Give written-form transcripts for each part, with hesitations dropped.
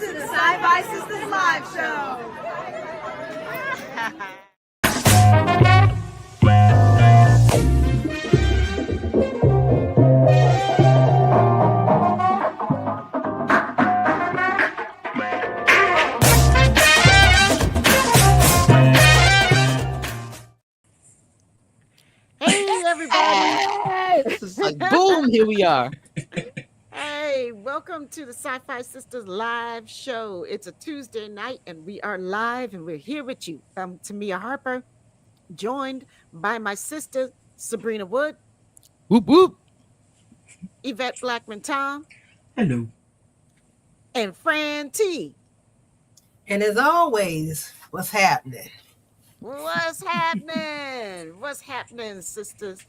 to the Sci-Fi Sisters Live Show. Hey, everybody. It's like, boom, here we are. Hey, welcome to the Sci-Fi Sisters Live Show. It's a Tuesday night, and we are live, and we're here with you. I'm Tamia Harper, joined by my sister, Sabrina Wood. Whoop, whoop. Yvette Blackman-Tom. Hello. And Fran T. And as always, what's happening? What's happening? What's happening, sisters?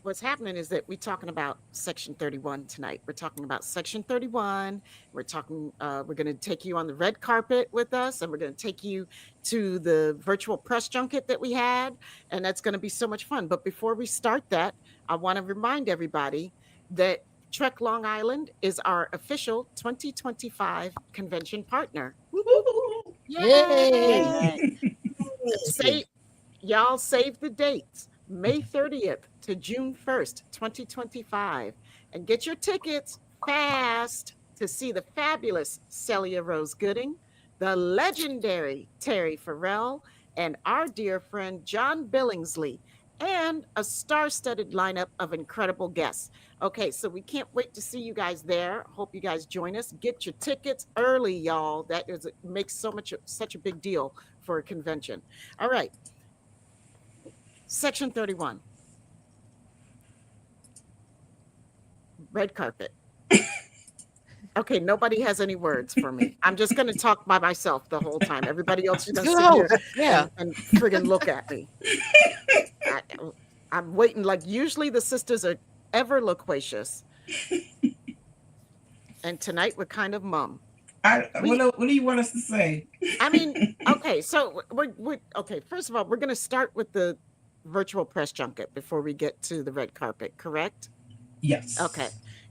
What's happening is that we're talking about Section 31 tonight. We're talking about Section 31. We're going to take you on the red carpet with us, and we're going to take you to the virtual press junket that we had, and that's going to be so much fun. But before we start that, I want to remind everybody that Trek Long Island is our official 2025 convention partner. Yay! Y'all save the dates. May 30th to June 1st, 2025. And get your tickets fast to see the fabulous Celia Rose Gooding, the legendary Terry Farrell, and our dear friend John Billingsley, and a star-studded lineup of incredible guests. Okay, so we can't wait to see you guys there. Hope you guys join us. Get your tickets early, y'all. Makes such a big deal for a convention. All right. Section 31. Red carpet. Okay, nobody has any words for me. I'm just going to talk by myself the whole time. Everybody else is going to sit here and friggin' look at me. I'm waiting. Like, usually the sisters are ever loquacious. And tonight we're kind of mum. What do you want us to say? I mean, okay, so okay. First of all, we're going to start with the virtual press junket before we get to the red carpet, correct? Yes. Okay.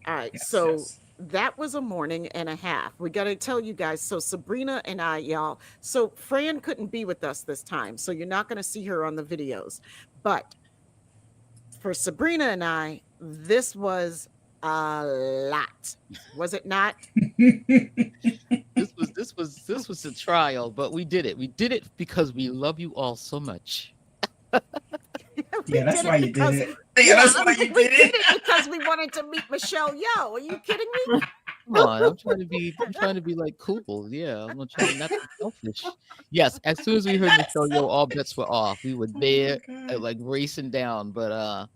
All right. Yes, so yes. That was a morning and a half. We got to tell you guys. So Sabrina and I, y'all. So Fran couldn't be with us this time, so you're not going to see her on the videos. But for Sabrina and I, this was a lot. Was it not? This was a trial, but we did it. We did it because we love you all so much. Yeah, that's why you did it. Yeah, that's why you did it. Because we wanted to meet Michelle Yeoh. Are you kidding me? Come on, I'm trying to be like cool. Yeah, I'm trying not to be selfish. Yes, as soon as we heard Michelle Yeoh, all bets were off. We were there, like racing down. But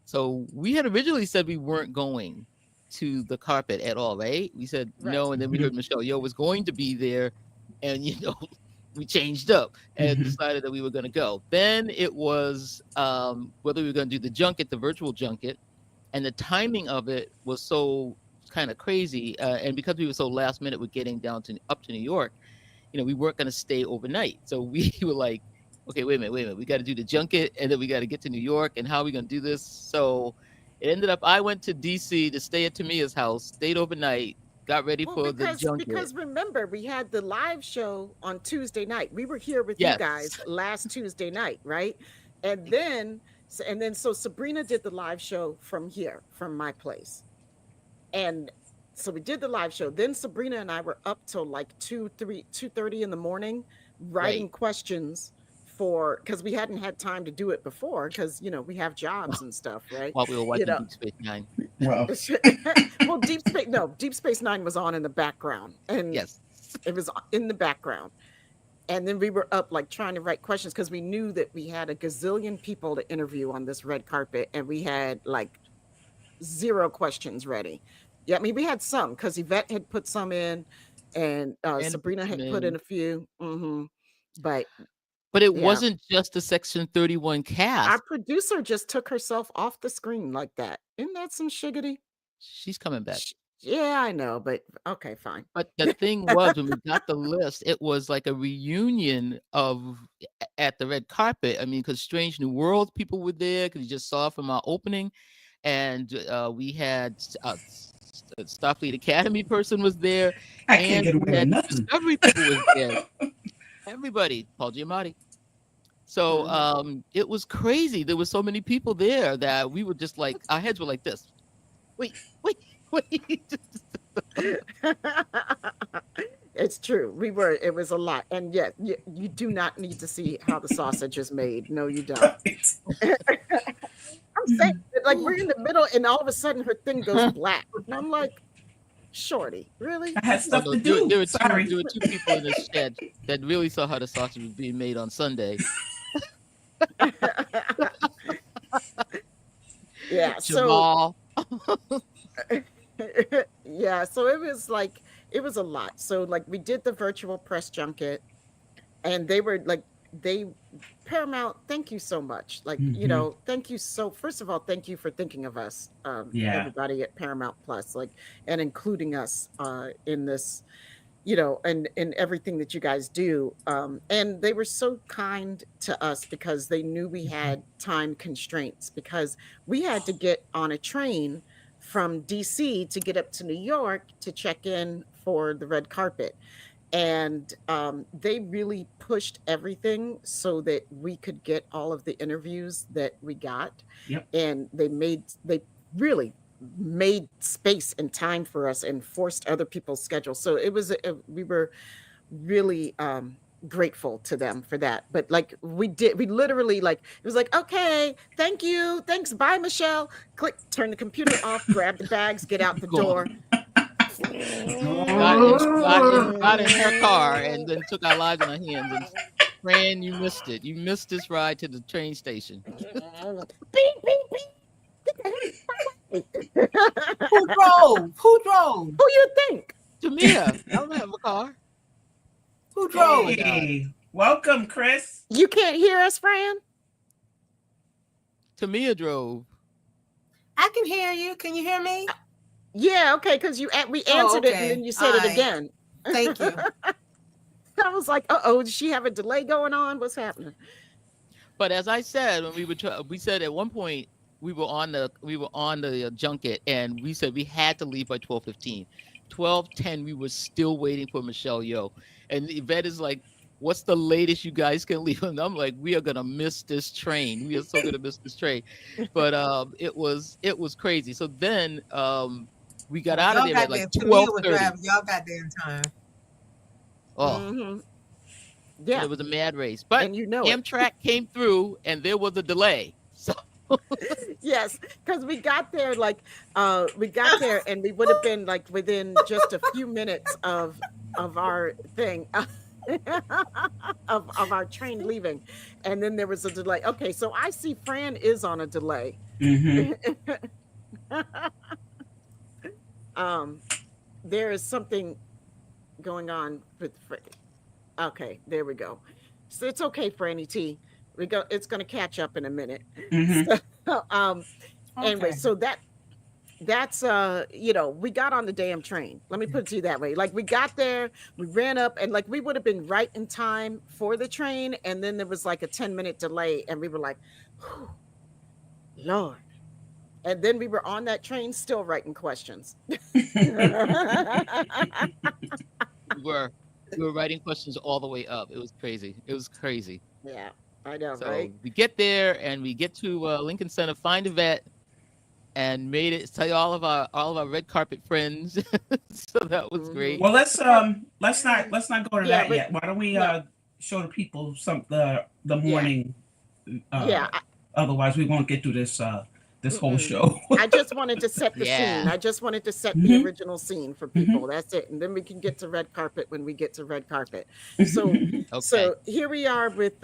so we had originally said we weren't going to the carpet at all, right? We said no, and then we heard Michelle Yeoh was going to be there, and we changed up and decided that we were going to go. Then it was whether we were going to do the junket, the virtual junket, and the timing of it was so kind of crazy. And because we were so last minute with getting up to New York, we weren't going to stay overnight. So we were like, okay, wait a minute. We got to do the junket, and then we got to get to New York, and how are we going to do this? So it ended up, I went to DC to stay at Tamia's house, stayed overnight, got ready for the junket. Because remember, we had the live show on Tuesday night. We were here with you guys last Tuesday night, right? And then so Sabrina did the live show from here, from my place. And so we did the live show. Then Sabrina and I were up till like 2:30 in the morning writing questions because we hadn't had time to do it before because, we have jobs and stuff, right? While we were watching Deep Space Nine. Well, well, Deep Space Nine was on in the background. And it was in the background. And then we were up like trying to write questions because we knew that we had a gazillion people to interview on this red carpet. And we had like 0 questions ready. Yeah, I mean, we had some because Yvette had put some in and Sabrina had put in a few. But it wasn't just the Section 31 cast. Our producer just took herself off the screen like that. Isn't that some shiggity? She's coming back. Yeah, I know, but okay, fine. But the thing was, when we got the list, it was like a reunion at the red carpet. I mean, because Strange New Worlds people were there because you just saw from our opening. And we had Starfleet Academy person was there, I can't and get we away with had nothing. Discovery people was there. Everybody, Paul Giamatti. So it was crazy. There were so many people there that we were just like, our heads were like this. Wait. It's true. It was a lot. And yet, you do not need to see how the sausage is made. No, you don't. I'm saying, like, we're in the middle, and all of a sudden her thing goes black. And I'm like, shorty, really? I had stuff to do. There were Sorry. two people in this shed that really saw how the sausage was being made on Sunday. Yeah. Jamal. Yeah. So it was a lot. So like we did the virtual press junket, and they were like, Paramount, thank you so much. Like, thank you first of all, thank you for thinking of us, everybody at Paramount Plus, like, and including us in this, and in everything that you guys do. And they were so kind to us because they knew we had time constraints, because we had to get on a train from DC to get up to New York to check in for the red carpet. And they really pushed everything so that we could get all of the interviews that we got. Yep. And they really made space and time for us and forced other people's schedules. So we were really grateful to them for that. But like we literally, like, it was like, okay, thank you, thanks, bye, Michelle. Click, turn the computer off, grab the bags, get out the door. Got in her car and then took our lives in our hands. And Fran, you missed it. You missed this ride to the train station. Beep, beep, beep. Who drove? Who you think? Tamia, I don't have a car. Who drove? Hey, welcome, Chris. You can't hear us, Fran? Tamia drove. I can hear you. Can you hear me? Yeah, okay, because we answered it and then you said it again. Thank you. I was like, does she have a delay going on? What's happening? But as I said, when we said at one point we were on the junket, and we said we had to leave by 12:15. 12:10, we were still waiting for Michelle Yeoh, and Yvette is like, "What's the latest you guys can leave?" And I'm like, "We are gonna miss this train. We are so gonna miss this train." But it was crazy. So then we got out of there at like 12:30. Y'all got there in time. Oh, yeah, it was a mad race. But and Amtrak came through, and there was a delay. So yes, because we got there and we would have been like within just a few minutes of our thing. of our train leaving, and then there was a delay. Okay, so I see Fran is on a delay. There is something going on with okay, there we go. So it's okay, Franny T. It's going to catch up in a minute. Anyway, so that's we got on the damn train. Let me put it to you that way. Like, we got there, we ran up, and like we would have been right in time for the train, and then there was like a 10-minute delay, and we were like, Lord. And then we were on that train still writing questions. we were writing questions all the way up. It was crazy. Yeah, I know, So right? we get there, and we get to Lincoln Center, find Yvette, and made it. Tell all of our red carpet friends. So that was great. Well, let's not go to that yet. Why don't we show the people the morning? Otherwise, we won't get through this whole show. I just wanted to set the scene. I just wanted to set the original scene for people. That's it. And then we can get to red carpet when we get to red carpet. So, So here we are with,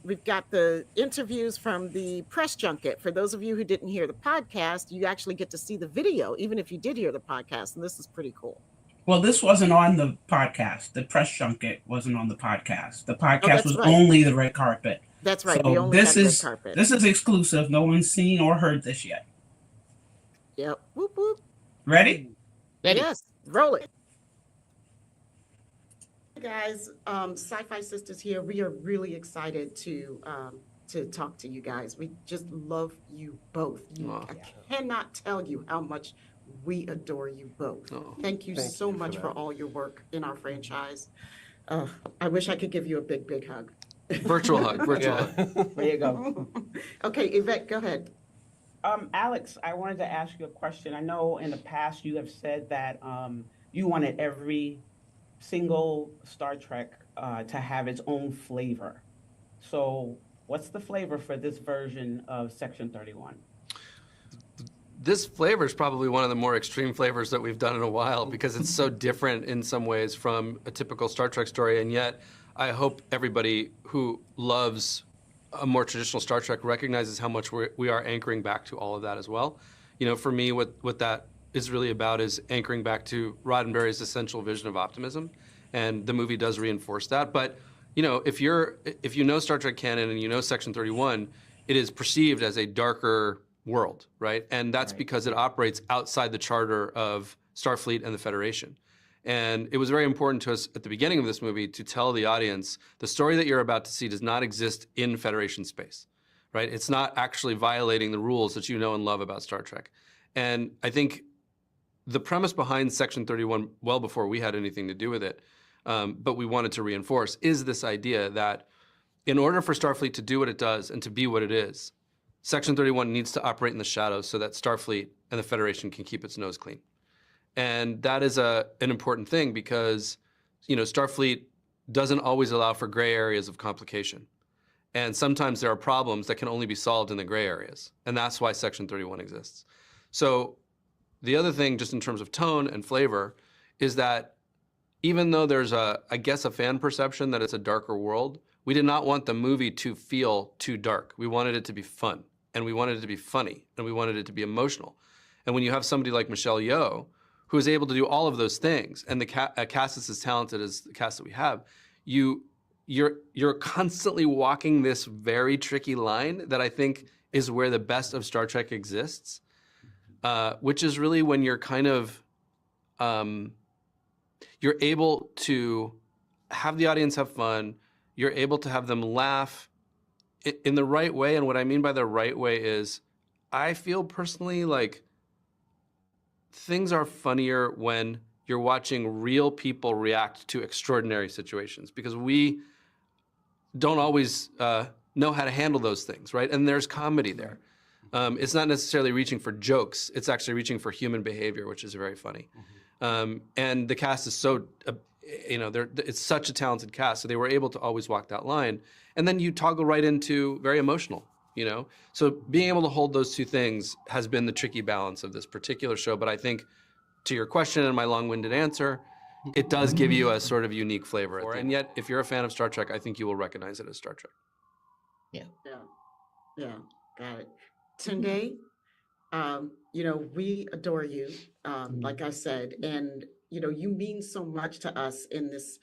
we've got the interviews from the press junket. For those of you who didn't hear the podcast, you actually get to see the video, even if you did hear the podcast. And this is pretty cool. Well, this wasn't on the podcast. The press junket wasn't on the podcast. The podcast was only the red carpet. That's right. So this is exclusive. No one's seen or heard this yet. Yep. Whoop, whoop. Ready? Yes. Roll it. Hey guys, Sci-Fi Sisters here. We are really excited to talk to you guys. We just love you both. I cannot tell you how much We adore you both. Oh, Thank you thank so you for much for that. all your work in our franchise. I wish I could give you a big, big hug. virtual hug, virtual hug. There you go. Okay, Yvette, go ahead. Alex, I wanted to ask you a question. I know in the past you have said that you wanted every single Star Trek to have its own flavor. So, what's the flavor for this version of Section 31? This flavor is probably one of the more extreme flavors that we've done in a while because it's so different in some ways from a typical Star Trek story. And yet, I hope everybody who loves a more traditional Star Trek recognizes how much we are anchoring back to all of that as well. You know, for me, what that is really about is anchoring back to Roddenberry's essential vision of optimism, and the movie does reinforce that. But you know, if you know Star Trek canon and you know Section 31, it is perceived as a darker world, right? And that's because it operates outside the charter of Starfleet and the Federation. And it was very important to us at the beginning of this movie to tell the audience the story that you're about to see does not exist in Federation space, right? It's not actually violating the rules that you know and love about Star Trek. And I think the premise behind Section 31, well before we had anything to do with it, but we wanted to reinforce, is this idea that in order for Starfleet to do what it does and to be what it is, Section 31 needs to operate in the shadows so that Starfleet and the Federation can keep its nose clean. And that is an important thing because, you know, Starfleet doesn't always allow for gray areas of complication. And sometimes there are problems that can only be solved in the gray areas. And that's why Section 31 exists. So the other thing, just in terms of tone and flavor, is that even though there's I guess a fan perception that it's a darker world, we did not want the movie to feel too dark. We wanted it to be fun, and we wanted it to be funny, and we wanted it to be emotional. And when you have somebody like Michelle Yeoh, who is able to do all of those things, and a cast that's as talented as the cast that we have, you're constantly walking this very tricky line that I think is where the best of Star Trek exists, which is really when you're kind of, you're able to have the audience have fun, you're able to have them laugh in the right way. And what I mean by the right way is, I feel personally like things are funnier when you're watching real people react to extraordinary situations, because we don't always know how to handle those things, right? And there's comedy there. It's not necessarily reaching for jokes. It's actually reaching for human behavior, which is very funny. And the cast is so, it's such a talented cast, so they were able to always walk that line. And then you toggle right into very emotional, you know? So being able to hold those two things has been the tricky balance of this particular show. But I think to your question and my long-winded answer, it does give you a sort of unique flavor. And yet, if you're a fan of Star Trek, I think you will recognize it as Star Trek. Yeah, got it. Tunde, we adore you, like I said, and, you mean so much to us in this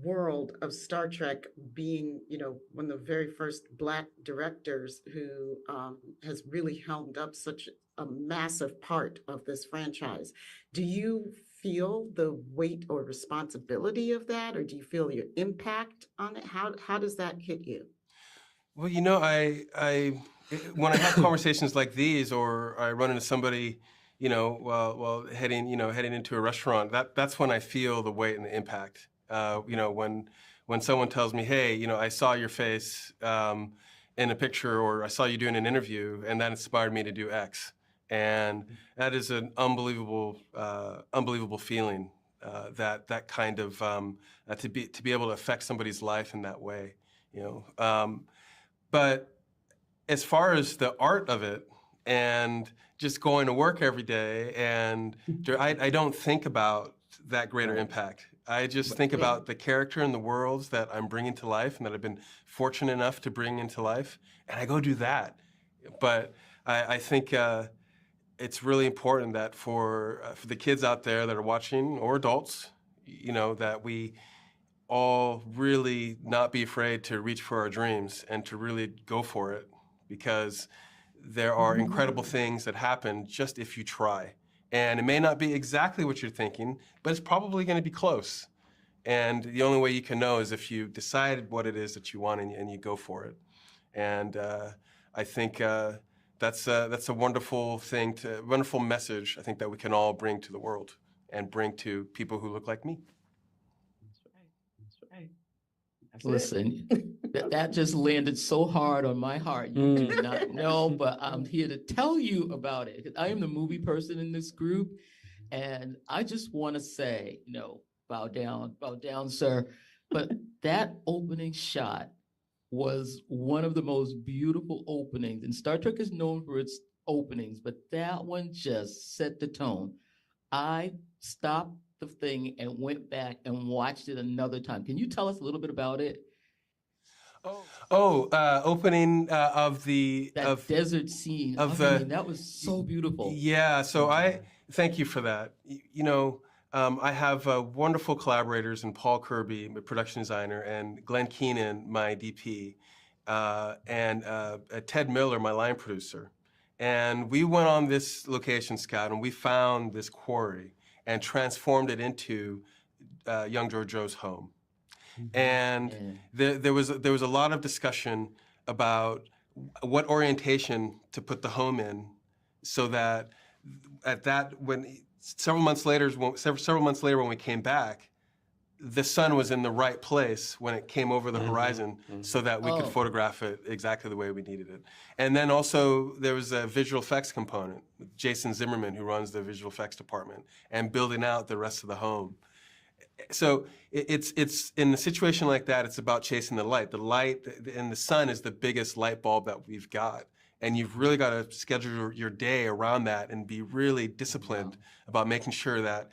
world of Star Trek, being, one of the very first Black directors who has really helmed up such a massive part of this franchise. Do you feel the weight or responsibility of that, or do you feel your impact on it? How does that hit you? Well, I when I have conversations like these, or I run into somebody, while heading into a restaurant, that's when I feel the weight and the impact. When someone tells me, hey, I saw your face in a picture, or I saw you doing an interview, and that inspired me to do X. And that is an unbelievable feeling. That kind of to be able to affect somebody's life in that way, But as far as the art of it, and just going to work every day, and I don't think about that greater impact. I just think about the character and the worlds that I'm bringing to life, and that I've been fortunate enough to bring into life, and I go do that. But I think it's really important that for the kids out there that are watching, or adults, that we all really not be afraid to reach for our dreams and to really go for it, because there are incredible things that happen just if you try. And it may not be exactly what you're thinking, but it's probably going to be close. And the only way you can know is if you decide what it is that you want and you go for it. And I think that's a wonderful wonderful message, I think, that we can all bring to the world and bring to people who look like me. That's right. That's Listen, that just landed so hard on my heart. You do not know, but I'm here to tell you about it. I am the movie person in this group, and I just want to say, bow down, sir. But that opening shot was one of the most beautiful openings. And Star Trek is known for its openings, but that one just set the tone. I stopped the thing and went back and watched it another time. Can you tell us a little bit about it? Opening of the desert scene. That was so beautiful. Yeah, so I thank you for that. I have wonderful collaborators in Paul Kirby, my production designer, and Glenn Keenan, my DP, and Ted Miller, my line producer. And we went on this location scout, and we found this quarry and transformed it into young Georgiou's home. And there was a lot of discussion about what orientation to put the home in, so that several months later when we came back, the sun was in the right place when it came over the horizon, so that we could photograph it exactly the way we needed it. And then also there was a visual effects component, Jason Zimmerman, who runs the visual effects department, and building out the rest of the home. So it's in a situation like that, it's about chasing the light. The light and the sun is the biggest light bulb that we've got. And you've really got to schedule your day around that and be really disciplined about making sure that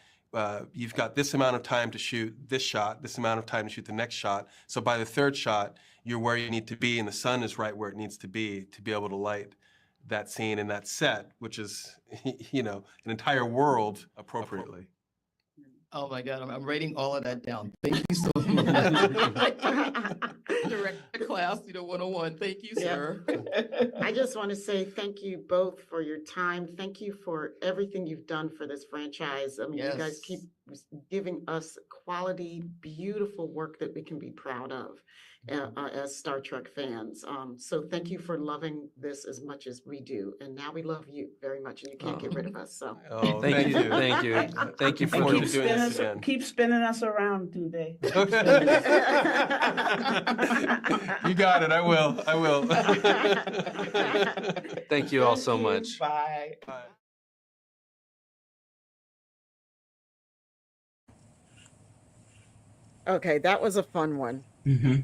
you've got this amount of time to shoot this shot, this amount of time to shoot the next shot. So by the third shot, you're where you need to be, and the sun is right where it needs to be able to light that scene and that set, which is, an entire world appropriately. Oh my God, I'm writing all of that down. Thank you so much. Director class, 101. Thank you, sir. I just want to say thank you both for your time. Thank you for everything you've done for this franchise. I mean, you guys keep giving us quality, beautiful work that we can be proud of as Star Trek fans. So thank you for loving this as much as we do. And now we love you very much, and you can't get rid of us. So thank you. Thank you. Thank you for doing this again. Keep spinning us around, Tunde. You got it. I will. Thank you all so much. Bye. Okay, that was a fun one. Mm-hmm.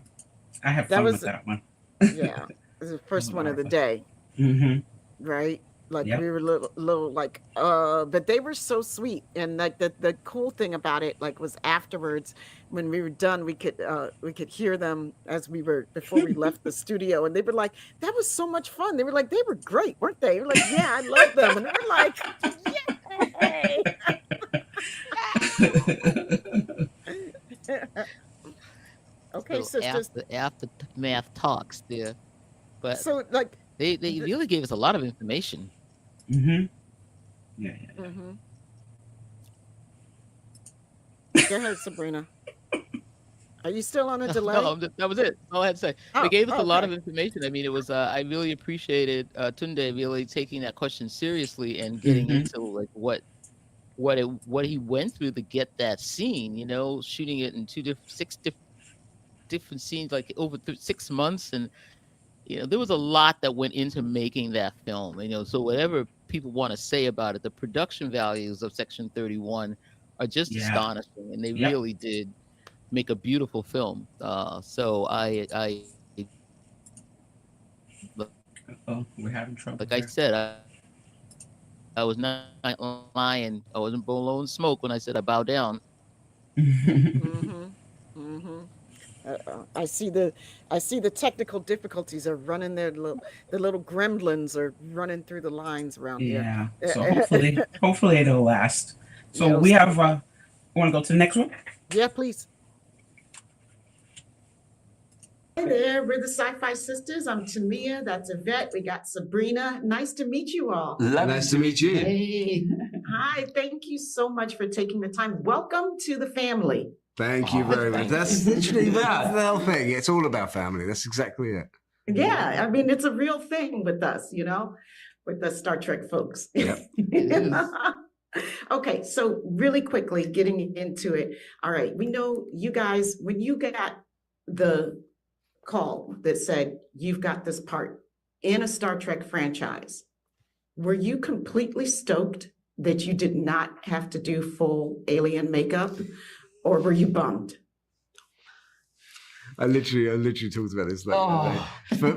I have fun with that one. Yeah, it was the first one of the day. Mm-hmm. Right? Like we were little like, but they were so sweet. And like the cool thing about it, like, was afterwards when we were done, we could hear them before we left the studio, and they were like, that was so much fun. They were like, they were great, weren't they? They were like, yeah, I love them. And they were like, yay. Okay, so sisters. Aftermath talks there, but so like they really gave us a lot of information. Mm-hmm. Yeah. Mm-hmm. Go ahead, Sabrina. Are you still on a delay? No, that was it. All I had to say. They gave us a lot of information. I mean, it was. I really appreciated Tunde really taking that question seriously and getting into like what he went through to get that scene. Shooting it in six different scenes, like over 6 months, and there was a lot that went into making that film. So whatever people want to say about it, the production values of Section 31 are just astonishing, and they really did make a beautiful film. So we're having trouble. Like I said, I was not lying. I wasn't blowing smoke when I said I bow down. I see the technical difficulties are running the little gremlins are running through the lines around here. Yeah. So hopefully it'll last. So we have want to go to the next one? Yeah, please. Hey there, we're the Sci-Fi Sisters. I'm Tamia, that's Yvette. We got Sabrina. Nice to meet you all. Nice to meet you. Hey. Hi, thank you so much for taking the time. Welcome to the family. Thank you very much. That's literally that's the whole thing. It's all about family. That's exactly it. Yeah, I mean, it's a real thing with us, with the Star Trek folks. Yep. Okay, so really quickly getting into it. All right, we know you guys, when you got the call that said you've got this part in a Star Trek franchise, were you completely stoked that you did not have to do full alien makeup, or were you bummed? I literally talked about this.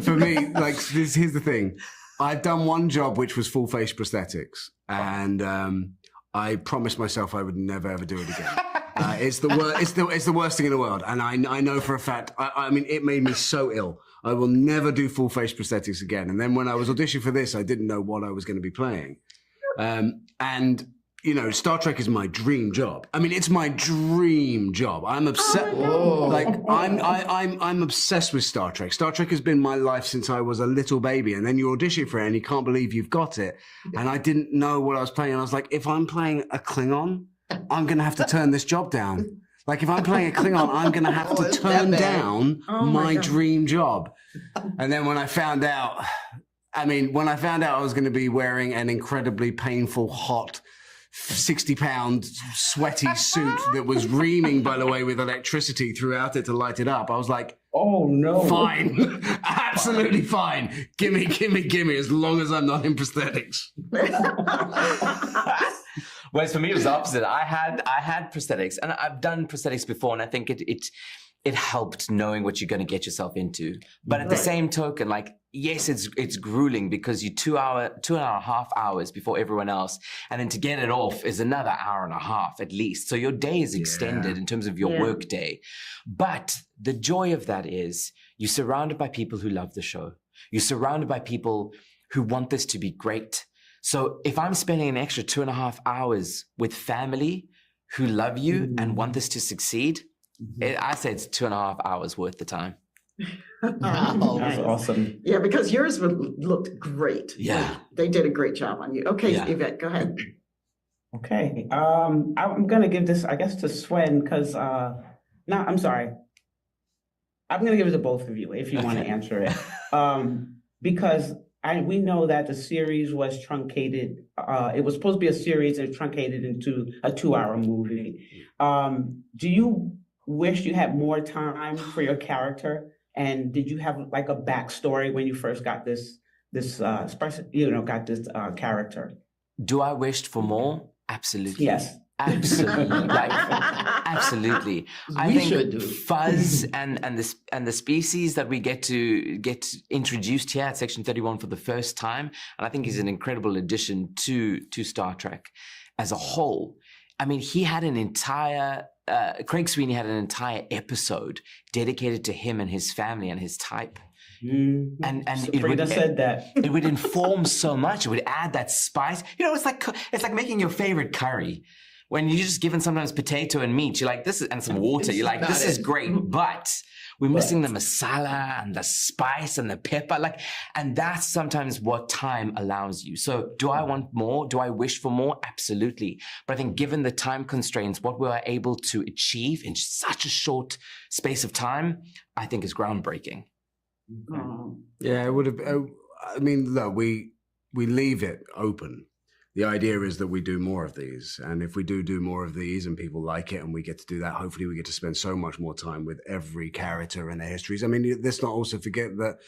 For me, like here's the thing. I've done one job which was full face prosthetics, and I promised myself I would never ever do it again. It's the worst thing in the world, and I know for a fact. I mean, it made me so ill. I will never do full face prosthetics again. And then when I was auditioning for this, I didn't know what I was going to be playing, and. You know, Star Trek is my dream job. I mean, it's my dream job. I'm obsessed. I'm obsessed with Star Trek. Star Trek has been my life since I was a little baby. And then you audition for it, and you can't believe you've got it. And I didn't know what I was playing. And I was like, if I'm playing a Klingon, I'm going to have to turn this job down. Like, if I'm playing a Klingon, I'm going to have to turn down my dream job. And then when I found out, I was going to be wearing an incredibly painful, hot, 60-pound sweaty suit that was reaming, by the way, with electricity throughout it to light it up. I was like, oh no, fine, absolutely fine. Gimme, as long as I'm not in prosthetics. Whereas for me, it was the opposite. I had prosthetics, and I've done prosthetics before, and I think it helped knowing what you're going to get yourself into. But at the same token, like, yes, it's grueling because you're 2.5 hours before everyone else. And then to get it off is another hour and a half at least. So your day is extended in terms of your work day. But the joy of that is you're surrounded by people who love the show. You're surrounded by people who want this to be great. So if I'm spending an extra 2.5 hours with family who love you and want this to succeed, I say it's 2.5 hours worth the time. Wow, that's awesome. Yeah, because yours looked great. Yeah. Like, they did a great job on you. Okay, Yvette, go ahead. Okay. I'm going to give this, I guess, to Swen because, I'm sorry. I'm going to give it to both of you if you want to answer it. Because we know that the series was truncated. It was supposed to be a series and truncated into a 2-hour movie. Do you wish you had more time for your character? And did you have like a backstory when you first got this character? Do I wish for more? Absolutely. Yes. Absolutely. Absolutely. I think Fuzz and the species that we get introduced here at Section 31 for the first time, and I think is an incredible addition to Star Trek as a whole. I mean, he had an entire Craig Sweeney had an entire episode dedicated to him and his family and his type. And Sabrina said that it would inform so much. It would add that spice. You know, it's like making your favorite curry. When you're just given sometimes potato and meat, you're like, this is, and some water. You're like, this is great, but we're missing the masala and the spice and the pepper. And that's sometimes what time allows you. So do I want more? Do I wish for more? Absolutely. But I think given the time constraints, what we are able to achieve in such a short space of time, I think is groundbreaking. Yeah, it would have. I mean, look, we leave it open. The idea is that we do more of these. And if we do more of these and people like it and we get to do that, hopefully we get to spend so much more time with every character and their histories. I mean, let's not also forget that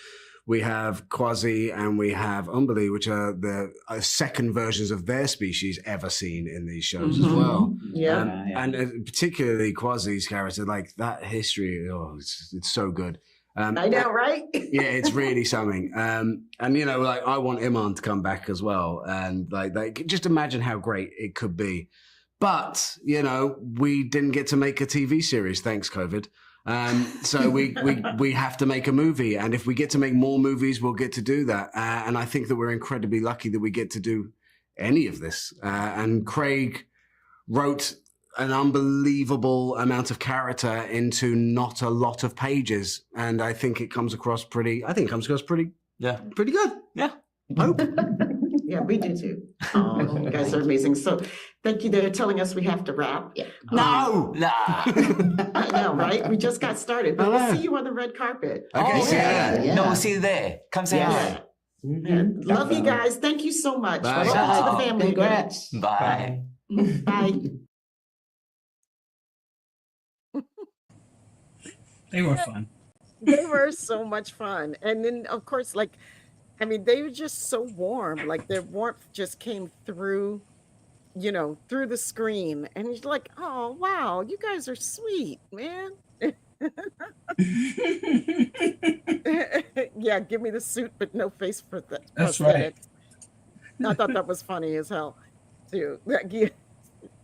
we have Quasi and we have Umbali, which are the second versions of their species ever seen in these shows as well. Yeah. And particularly Quasi's character, like that history, it's so good. I know, right? Yeah, it's really something. And you know, like I want Iman to come back as well, and like just imagine how great it could be. But you know, we didn't get to make a TV series, thanks COVID. So we have to make a movie, and if we get to make more movies, we'll get to do that. And I think that we're incredibly lucky that we get to do any of this. And Craig wrote an unbelievable amount of character into not a lot of pages, and I think it comes across pretty good. Yeah. Hope. Yeah, we do too. Oh, you guys are amazing. So thank you. They're telling us we have to wrap. Yeah. No. I know, right? We just got started, but we'll see you on the red carpet. Okay, No, we'll see you there. Come say hi. Love you guys. Thank you so much. Bye. Welcome to the Ciao. family. Congrats. Bye. Bye. They were fun. They were so much fun. And then, of course, like, I mean, they were just so warm. Like, their warmth just came through, you know, through the screen. And he's like, oh, wow, you guys are sweet, man. Yeah, give me the suit, but no face for that. That's right. I thought that was funny as hell, too.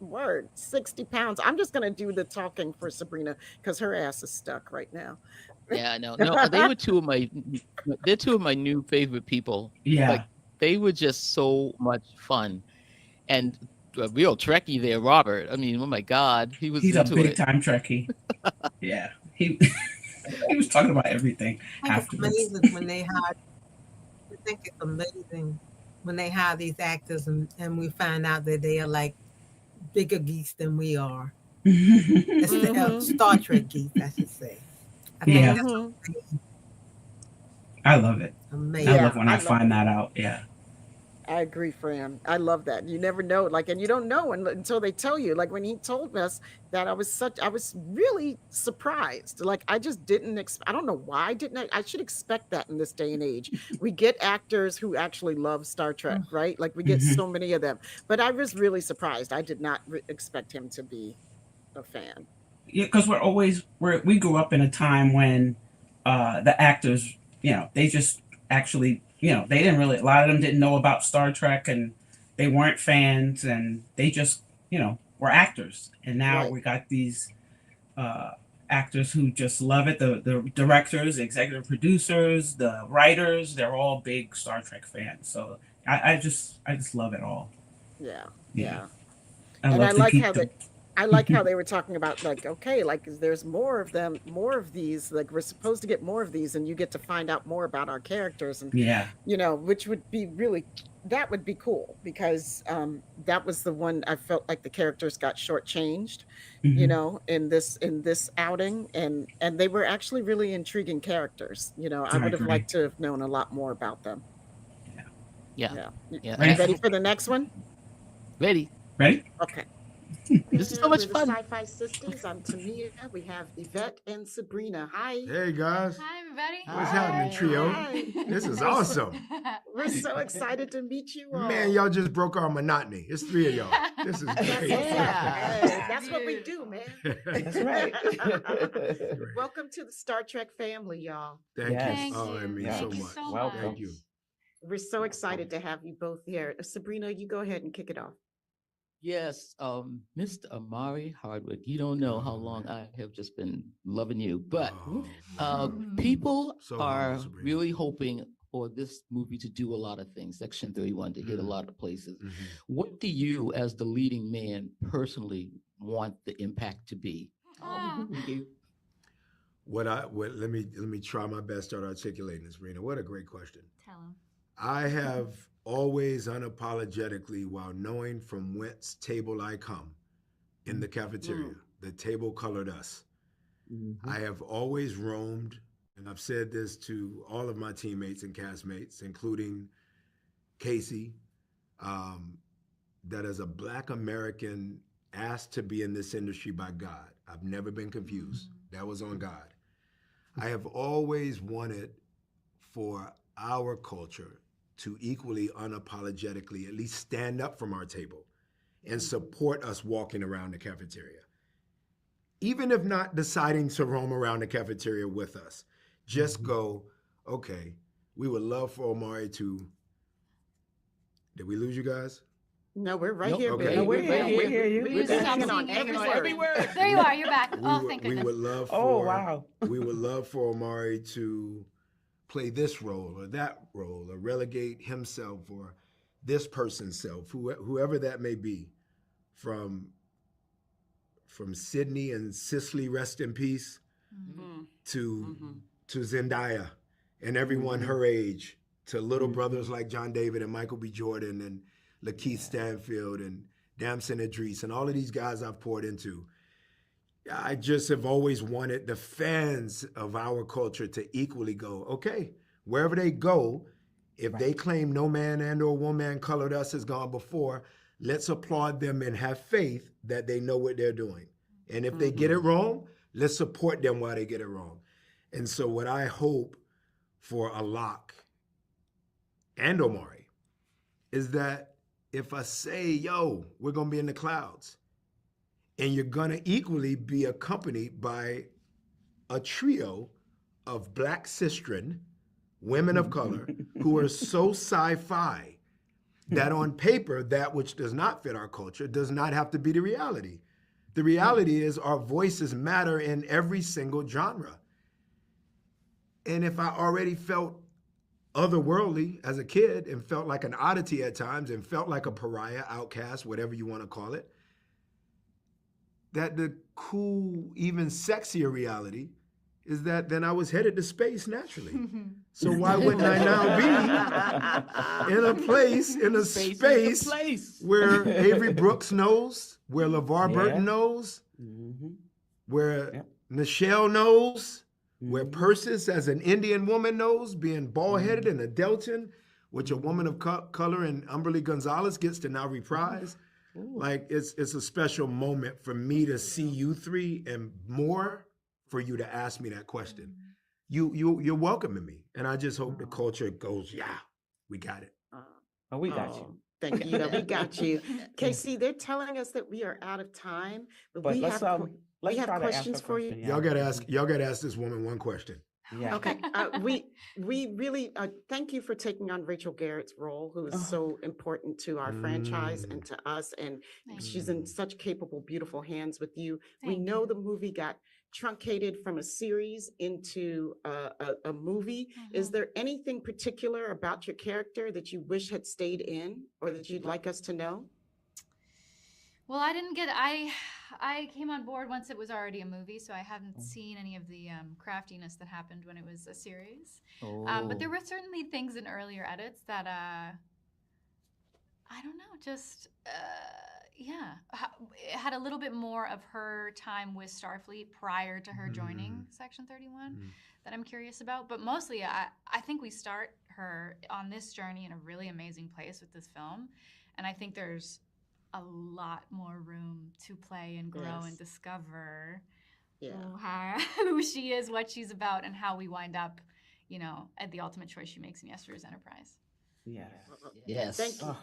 Word, 60 pounds. I'm just gonna do the talking for Sabrina because her ass is stuck right now. Yeah, no, they were they're two of my new favorite people. Yeah. Like, they were just so much fun. And a real Trekkie there, Robert. I mean, oh my God, he's a into big it. time Trekkie. Yeah, he was talking about everything afterwards. It's amazing when they hire. I think it's amazing when they hire these actors and we find out that they are like bigger geeks than we are. It's the Star Trek geeks, I should say. I think that's amazing. I love it. Amazing. I love when I find that out. Yeah. I agree, Fran. I love that. You never know, like, and you don't know until they tell you. Like when he told us that, I was really surprised. Like I just didn't I don't know why I should expect that in this day and age. We get actors who actually love Star Trek, right? Like we get so many of them. But I was really surprised. I did not expect him to be a fan. Yeah, because we grew up in a time when the actors, you know, they just actually, you know, they didn't really, a lot of them didn't know about Star Trek and they weren't fans and they just, you know, were actors. And now we got these actors who just love it. The directors, the executive producers, the writers, they're all big Star Trek fans. So I just love it all. Yeah. I like how they were talking about, like, okay, like there's more of them, more of these, like we're supposed to get more of these and you get to find out more about our characters and, you know, which would be really, that would be cool because that was the one I felt like the characters got shortchanged, you know, in this outing and they were actually really intriguing characters. You know, I would have liked to have known a lot more about them. Yeah. Ready for the next one? Ready? Okay. This is so much fun. The Sci-Fi Sisters. I'm Tamia. We have Yvette and Sabrina. Hi. Hey guys. Hi everybody. What's happening, trio? Hi. This is awesome. We're so excited to meet you all. Man, y'all just broke our monotony. It's 3 of y'all. This is great. That's what we do, man. That's right. Welcome to the Star Trek family, y'all. Thank you. Oh, it means so much. Welcome. Thank you. We're so excited to have you both here. Sabrina, you go ahead and kick it off. Yes, Mr. Amari Hardwick, you don't know how long I have just been loving you, but people are really hoping for this movie to do a lot of things, Section 31, to hit a lot of places. What do you, as the leading man, personally want the impact to be? Thank you. Let me try my best at articulating this, Rena. What a great question. Tell him. I have always unapologetically, while knowing from whence table I come, in the cafeteria, the table colored us. I have always roamed, and I've said this to all of my teammates and castmates, including Casey, that as a Black American asked to be in this industry by God, I've never been confused. That was on God. I have always wanted for our culture to equally unapologetically at least stand up from our table and support us walking around the cafeteria. Even if not deciding to roam around the cafeteria with us, just go, okay, we would love for Omari to, did we lose you guys? No, we're right here, okay. baby. No, we're here. We hear you. We're hanging on every word. There you are. You're back. Thank goodness. We would love for, Oh, wow. we would love for Omari to play this role or that role or relegate himself or this person's self, whoever that may be, from Sydney and Cicely, rest in peace, to Zendaya and everyone her age, to little brothers like John David and Michael B. Jordan and Lakeith Stanfield and Damson Idris and all of these guys I've poured into. I just have always wanted the fans of our culture to equally go, okay, wherever they go, If they claim no man and or woman colored us has gone before, let's applaud them and have faith that they know what they're doing. And if they get it wrong, let's support them while they get it wrong. And so what I hope for Alak and Omari is that if I say, yo, we're gonna be in the clouds, and you're gonna equally be accompanied by a trio of Black sistren, women of color, who are so sci-fi that on paper, that which does not fit our culture does not have to be the reality. The reality is our voices matter in every single genre. And if I already felt otherworldly as a kid and felt like an oddity at times and felt like a pariah, outcast, whatever you want to call it, that the cool, even sexier reality is that then I was headed to space naturally. So why wouldn't I now be in a place, in a space where Avery Brooks knows, where LeVar Burton knows, where Michelle knows, where Persis as an Indian woman knows, being bald-headed and a Delton, which a woman of color and Umberly Gonzalez gets to now reprise. Like it's a special moment for me to see you three and more for you to ask me that question. You're welcoming me, and I just hope the culture goes, yeah, we got it. Oh, we got you. Thank you. We got you. Casey, they're telling us that we are out of time, but we let's have let's we have try to ask questions a for you. question, Y'all gotta ask this woman one question. Yeah. Okay. We really thank you for taking on Rachel Garrett's role, who is so important to our franchise and to us. And she's in such capable, beautiful hands with you. We know the movie got truncated from a series into a movie. Is there anything particular about your character that you wish had stayed in, or that you'd like us to know? Well, I came on board once it was already a movie, so I haven't seen any of the craftiness that happened when it was a series. But there were certainly things in earlier edits that I don't know, just it had a little bit more of her time with Starfleet prior to her joining Section 31 that I'm curious about. But mostly, I think we start her on this journey in a really amazing place with this film, and I think there's a lot more room to play and grow and discover who she is, what she's about, and how we wind up, at the ultimate choice she makes in Yesterday's Enterprise. Yes.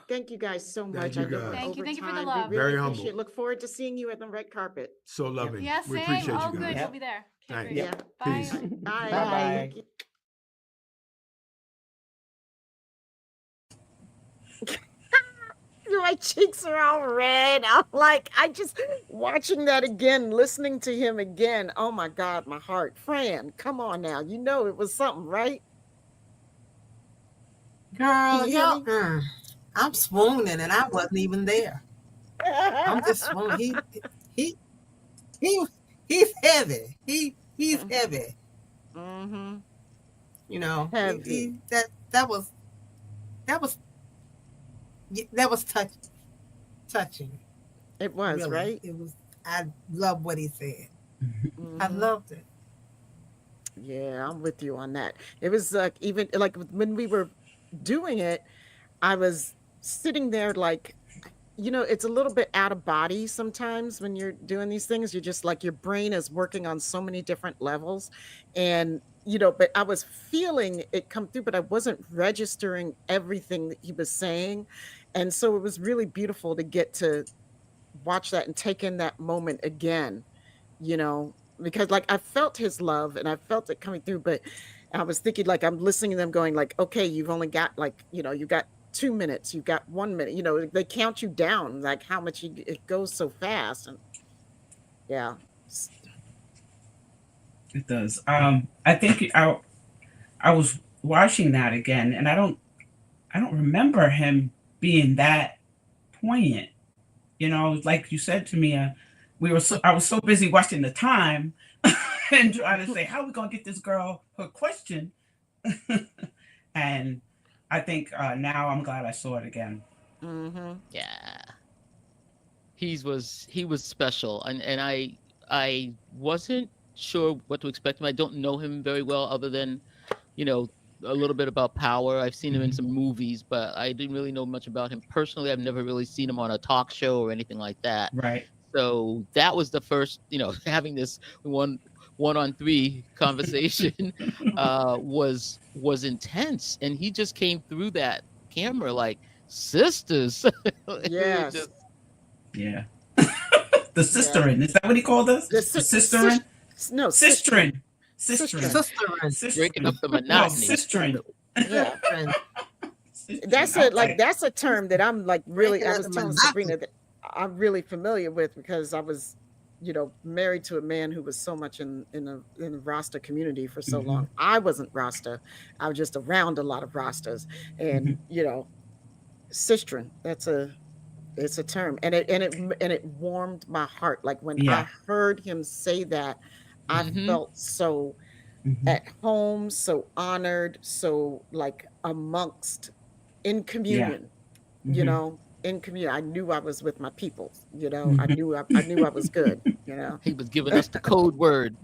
Thank you guys so much. Thank you guys. Thank you for the Overtime. love. We really Very appreciate humble. it. Look forward to seeing you at the red carpet. So loving. Yeah, We same. appreciate All you good. guys. We'll be there. Okay, Thanks. great. Yeah. Bye. Peace. Bye. Bye-bye. My cheeks are all red. I'm like, I just watching that again, listening to him again. Oh my God, my heart. Fran, come on now. You know it was something, right? Girl, you hear yo, I'm swooning and I wasn't even there. I'm just swooning. He's heavy. He's heavy. Mm-hmm. Heavy. That was touching. It was, really. right? It was. I love what he said. I Mhm. loved it. Yeah, I'm with you on that. It was like, even like when we were doing it, I was sitting there like, it's a little bit out of body sometimes when you're doing these things. You're just like, your brain is working on so many different levels. And, but I was feeling it come through, but I wasn't registering everything that he was saying. And so it was really beautiful to get to watch that and take in that moment again, because like I felt his love and I felt it coming through, but I was thinking, like, I'm listening to them going like, okay, you've only got like, you got 2 minutes, you've got 1 minute, they count you down, like how much it goes so fast. And yeah. It does. I think I was watching that again, and I don't remember him being that poignant. Like you said to me, I was so busy watching the time and trying to say, how are we gonna get this girl her question? And I think now I'm glad I saw it again. Mm-hmm. Yeah. He was special, and I wasn't sure what to expect him. I don't know him very well, other than a little bit about Power. I've seen him in some movies, but I didn't really know much about him personally. I've never really seen him on a talk show or anything like that. Right. So that was the first, having this one on three conversation was intense, and he just came through that camera like sisters. Yes. Yeah. The sisterin. Is that what he called us? The sisterin? No, Sisterin. Breaking up the No, monotony. sisterin. Yeah. Okay. That's a term that I'm like really, Breaking I up was the telling monotony. Sabrina that I'm really familiar with, because I was, married to a man who was so much in the Rasta community for so long. I wasn't Rasta. I was just around a lot of Rastas, and sistren. It's a term, and it warmed my heart. Like when I heard him say that, I felt so at home, so honored, so like amongst, in communion. In communion. I knew I was with my people. I knew I was good. He was giving us the code word.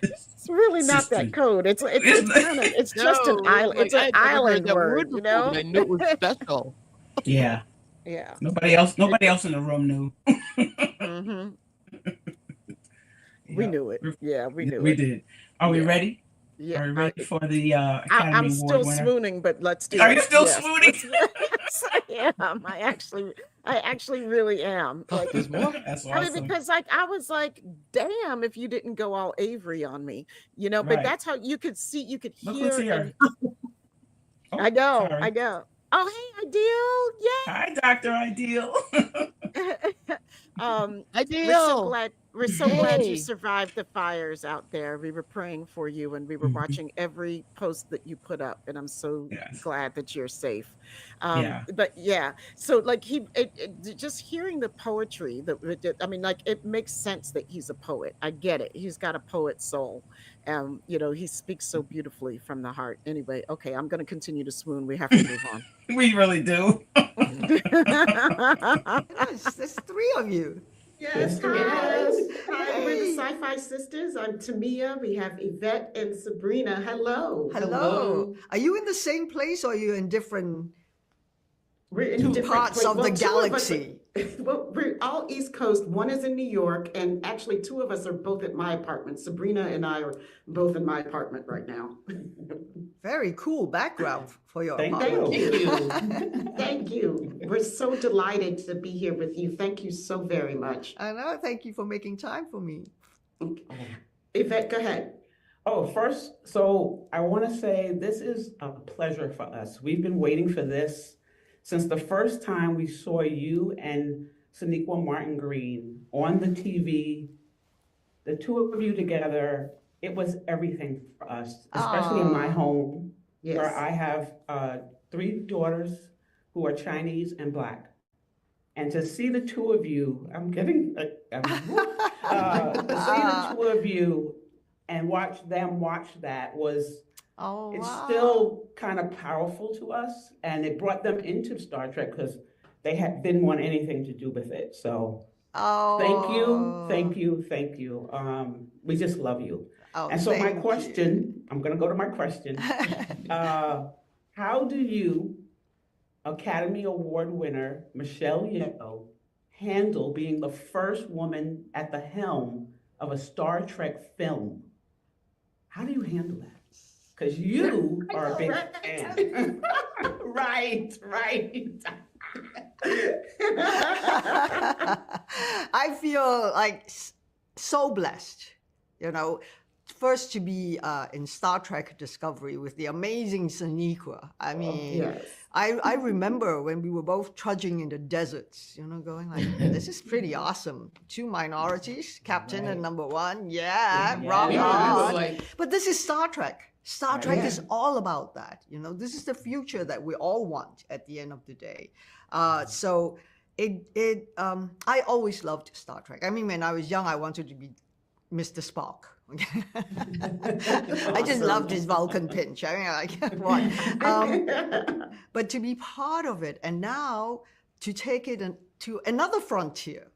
It's really not that code. It's just an island. It's an island word. Before, but I knew it was special. Yeah. Yeah. Nobody else in the room knew. We knew it. Yeah, we knew it. We did. Are we ready? Yeah. Are we ready for the Academy I'm Award still winner? swooning, but let's do it. Are you still Yes. swooning? Yes, I am. I actually really am. Like, There's more? That's I mean, awesome. because I was like, damn, if you didn't go all Avery on me, but Right. that's how you could see, you could Look hear. who's here. Oh, I know. sorry. I know. Oh, hey, Ideal. Hi, Dr. Ideal. Ideal. We're so glad you Hey. survived the fires out there. We were praying for you, and we were watching every post that you put up, and I'm so glad that you're safe. But yeah, so like just hearing the poetry I mean, like, it makes sense that he's a poet. I get it. He's got a poet's soul. He speaks so beautifully from the heart. Anyway, okay, I'm going to continue to swoon. We have to move on. We really do. Yes, there's three of you. Yes, hi. We're the Sci-Fi Sisters. I'm Tamia. We have Yvette and Sabrina. Hello. Hello. Are you in the same place, or are you in different We're in two different parts of the 2 us galaxy? well, we're all East Coast. One is in New York, and actually 2 of us are both at my apartment. Sabrina and I are both in my apartment right now. Very cool background for your Thank apartment. you. Thank you. We're so delighted to be here with you. Thank you so very much. I know. Thank you for making time for me. Yvette, go ahead. Oh, first, so I want to say this is a pleasure for us. We've been waiting for this since the first time we saw you and Sonequa Martin Green on the TV, the 2 of you together. It was everything for us, especially in my home, where I have 3 daughters who are Chinese and Black. And to see the 2 of you, to see the 2 of you and watch them watch that was, it's still kind of powerful to us. And it brought them into Star Trek because they didn't want anything to do with it. So thank you. We just love you. And so my question, I'm going to go to my question. How do you, Academy Award winner Michelle Yeoh, handle being the first woman at the helm of a Star Trek film? How do you handle that? Because you are a big fan. Right. I feel like so blessed, first to be in Star Trek Discovery with the amazing Sonequa. I mean, I remember when we were both trudging in the deserts, going like, this is pretty awesome. 2 minorities, captain and number 1. Rock on. But this is Star Trek. Star Trek is all about that. This is the future that we all want at the end of the day. So I always loved Star Trek. I mean, when I was young, I wanted to be Mr. Spock. I just loved his Vulcan pinch. I mean, like, what? But to be part of it, and now to take it to another frontier,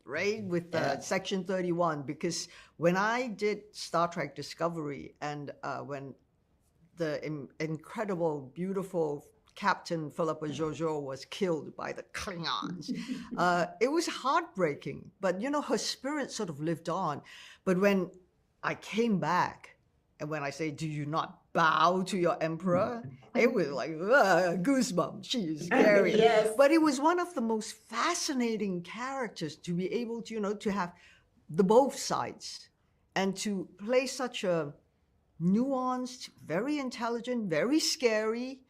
right? With Yeah. Section 31, because when I did Star Trek Discovery and when the incredible, beautiful Captain Philippa Jojo was killed by the Klingons, it was heartbreaking. But you know, her spirit sort of lived on. But when I came back, and when I say, "Do you not bow to your emperor?" It was like goosebumps. She is scary. Yes. But it was one of the most fascinating characters to be able to, you know, to have the both sides and to play such a nuanced, very intelligent, very scary,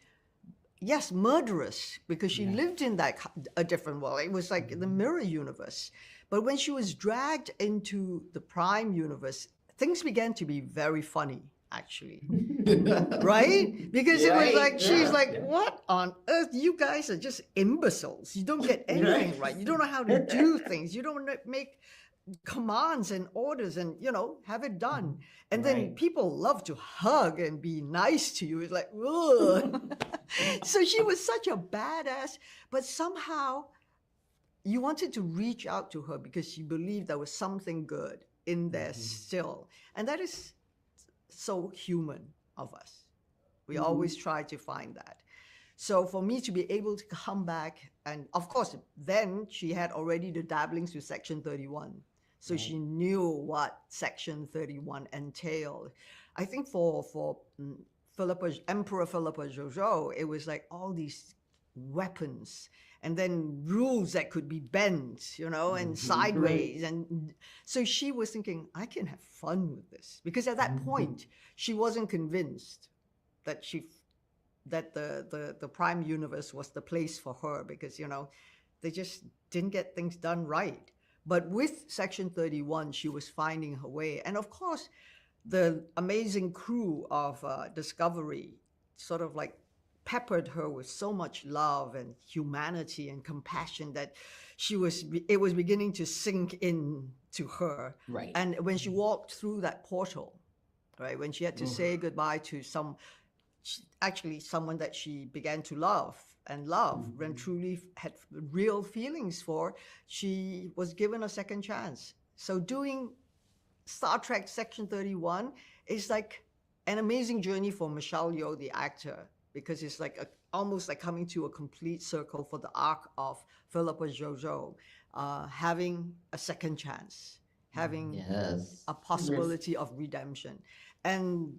yes, murderous, because she lived in that a different world. It was like the mirror universe. But when she was dragged into the Prime universe, things began to be very funny, actually. Right? Because it was like, she's like, what on earth? You guys are just imbeciles. You don't get anything right. You don't know how to do things. You don't make commands and orders and, you know, have it done. And then people love to hug and be nice to you. It's like, ugh. So she was such a badass, but somehow you wanted to reach out to her because she believed there was something good in there still. And that is so human of us. We always try to find that. So for me to be able to come back, and of course, then she had already the dabblings with Section 31. So she knew what Section 31 entailed. I think for Emperor Philippa Jojo, it was like all these weapons and then rules that could be bent, you know, and sideways. And so she was thinking, I can have fun with this. Because at that point, she wasn't convinced that the Prime universe was the place for her because, you know, they just didn't get things done right. But with Section 31, she was finding her way. And of course, the amazing crew of Discovery sort of like peppered her with so much love and humanity and compassion that it was beginning to sink in to her. Right. And when she walked through that portal, right, when she had to say goodbye to someone that she began to love and truly had real feelings for, she was given a second chance. So doing Star Trek Section 31 is like an amazing journey for Michelle Yeoh, the actor, because it's like almost like coming to a complete circle for the arc of Philippa Jojo, having a second chance, having a possibility of redemption. And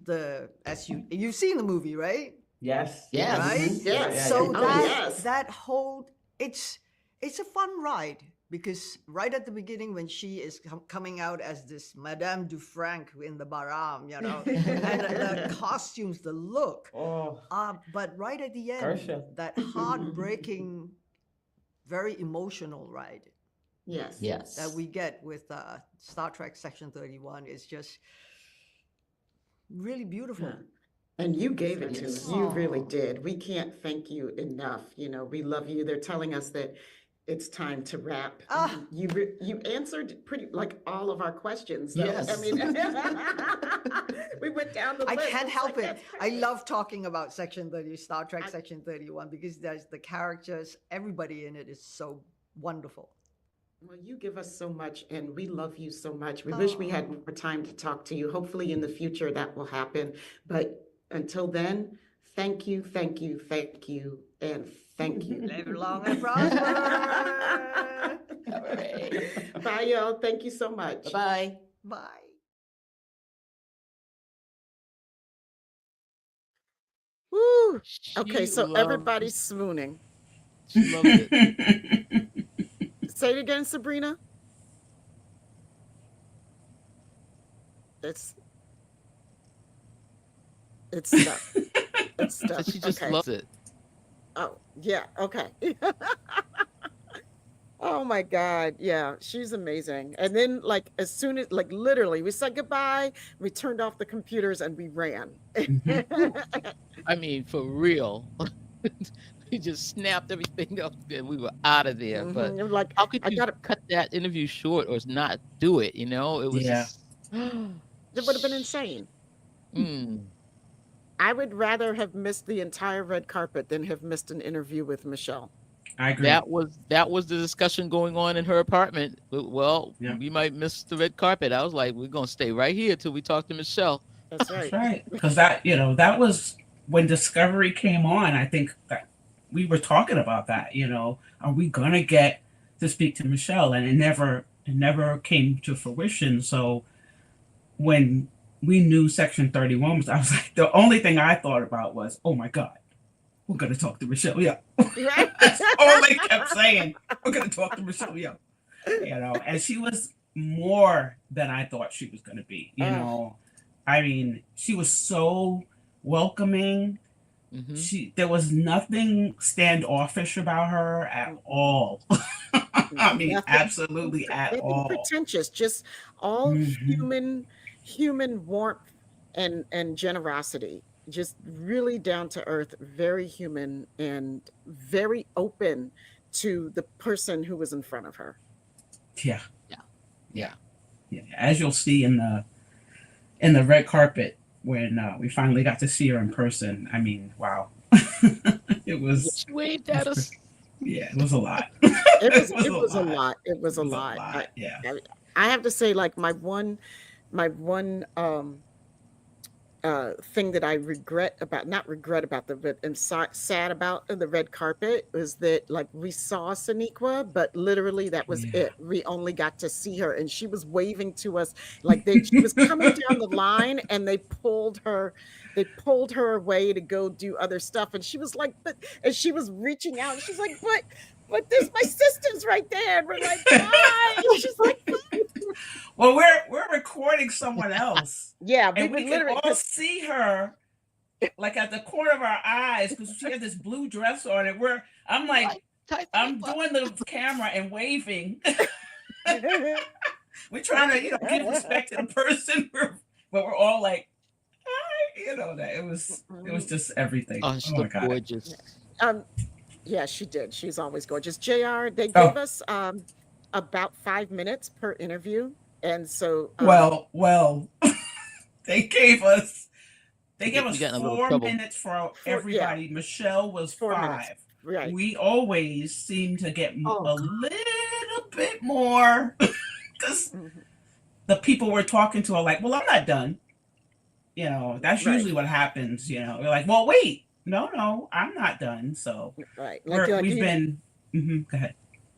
as you've seen the movie, right? Yes. Yes. Right? Yes. So Oh, that whole, it's a fun ride because right at the beginning when she is coming out as this Madame Dufranc in the Baram, you know, and the costumes, the look. But right at the end, that heartbreaking, very emotional ride. Yes. That we get with Star Trek Section 31 is just really beautiful. And you gave it to us. You really did. We can't thank you enough. You know, we love you. They're telling us that it's time to wrap. You answered pretty like all of our questions. Though. Yes. I mean, we went down the list. I can't help like, it. I love talking about Star Trek Section 31 because there's the characters, everybody in it is so wonderful. Well, you give us so much and we love you so much. We wish we had more time to talk to you. Hopefully in the future that will happen. But until then, thank you, and thank you. Live long and prosper. Bye, y'all. Thank you so much. Bye. Bye. Woo. Okay, She so loves- everybody's swooning. She loves it. Say it again, Sabrina. It's stuff. It's stuff. She just Okay. loves it. Oh, yeah. Okay. Oh my God. Yeah, she's amazing. And then like as soon as like literally we said goodbye, we turned off the computers and we ran. I mean, for real. We just snapped everything up and we were out of there. But like how could I you gotta cut that interview short or not do it? You know, it was just. It would have been insane. I would rather have missed the entire red carpet than have missed an interview with Michelle. I agree. That was the discussion going on in her apartment. Well, Yeah. we might miss the red carpet. I was like, we're gonna stay right here till we talk to Michelle. That's That's right. right. Because that was when Discovery came on. I think that we were talking about that. Are we gonna get to speak to Michelle? And it never came to fruition. So when we knew Section 31 was, I was like, the only thing I thought about was, oh my God, we're gonna talk to Michelle Yeoh. Right. That's all they kept saying. We're gonna talk to Michelle Yeoh. And she was more than I thought she was gonna be. I mean, she was so welcoming. There was nothing standoffish about her at all. I mean, Nothing, absolutely at nothing all. pretentious, just all human warmth and generosity. Just really down to earth, very human, and very open to the person who was in front of her. Yeah. Yeah. As you'll see in the red carpet when we finally got to see her in person. I mean, wow. It was. She waved at us. Yeah, it was a lot. It was a lot. It was a lot. I have to say, like, my one thing that I not regret about but am sad about the red carpet was that, like, we saw Sonequa, but literally that was it. We only got to see her, and she was waving to us like she was coming down the line, and they pulled her away to go do other stuff, and she was like, and she was reaching out, and she's like, but there's my sisters right there, and we're like, bye. She's like, bye. Well, we're recording someone else. Yeah, and we can all see her like at the corner of our eyes because she had this blue dress on, and I'm like, I'm doing the camera and waving. We're trying to give respect to the person, but we're all like, hi, that it was just everything. Oh, she looked gorgeous. Yeah, she did. She's always gorgeous. JR, they gave us about 5 minutes per interview. And so well, they gave us 4 minutes for everybody. Yeah. Michelle was 5. Right. We always seem to get a little bit more because the people we're talking to are like, well, I'm not done. That's usually what happens. We're like, well, wait, no, I'm not done. So we've been. Go ahead.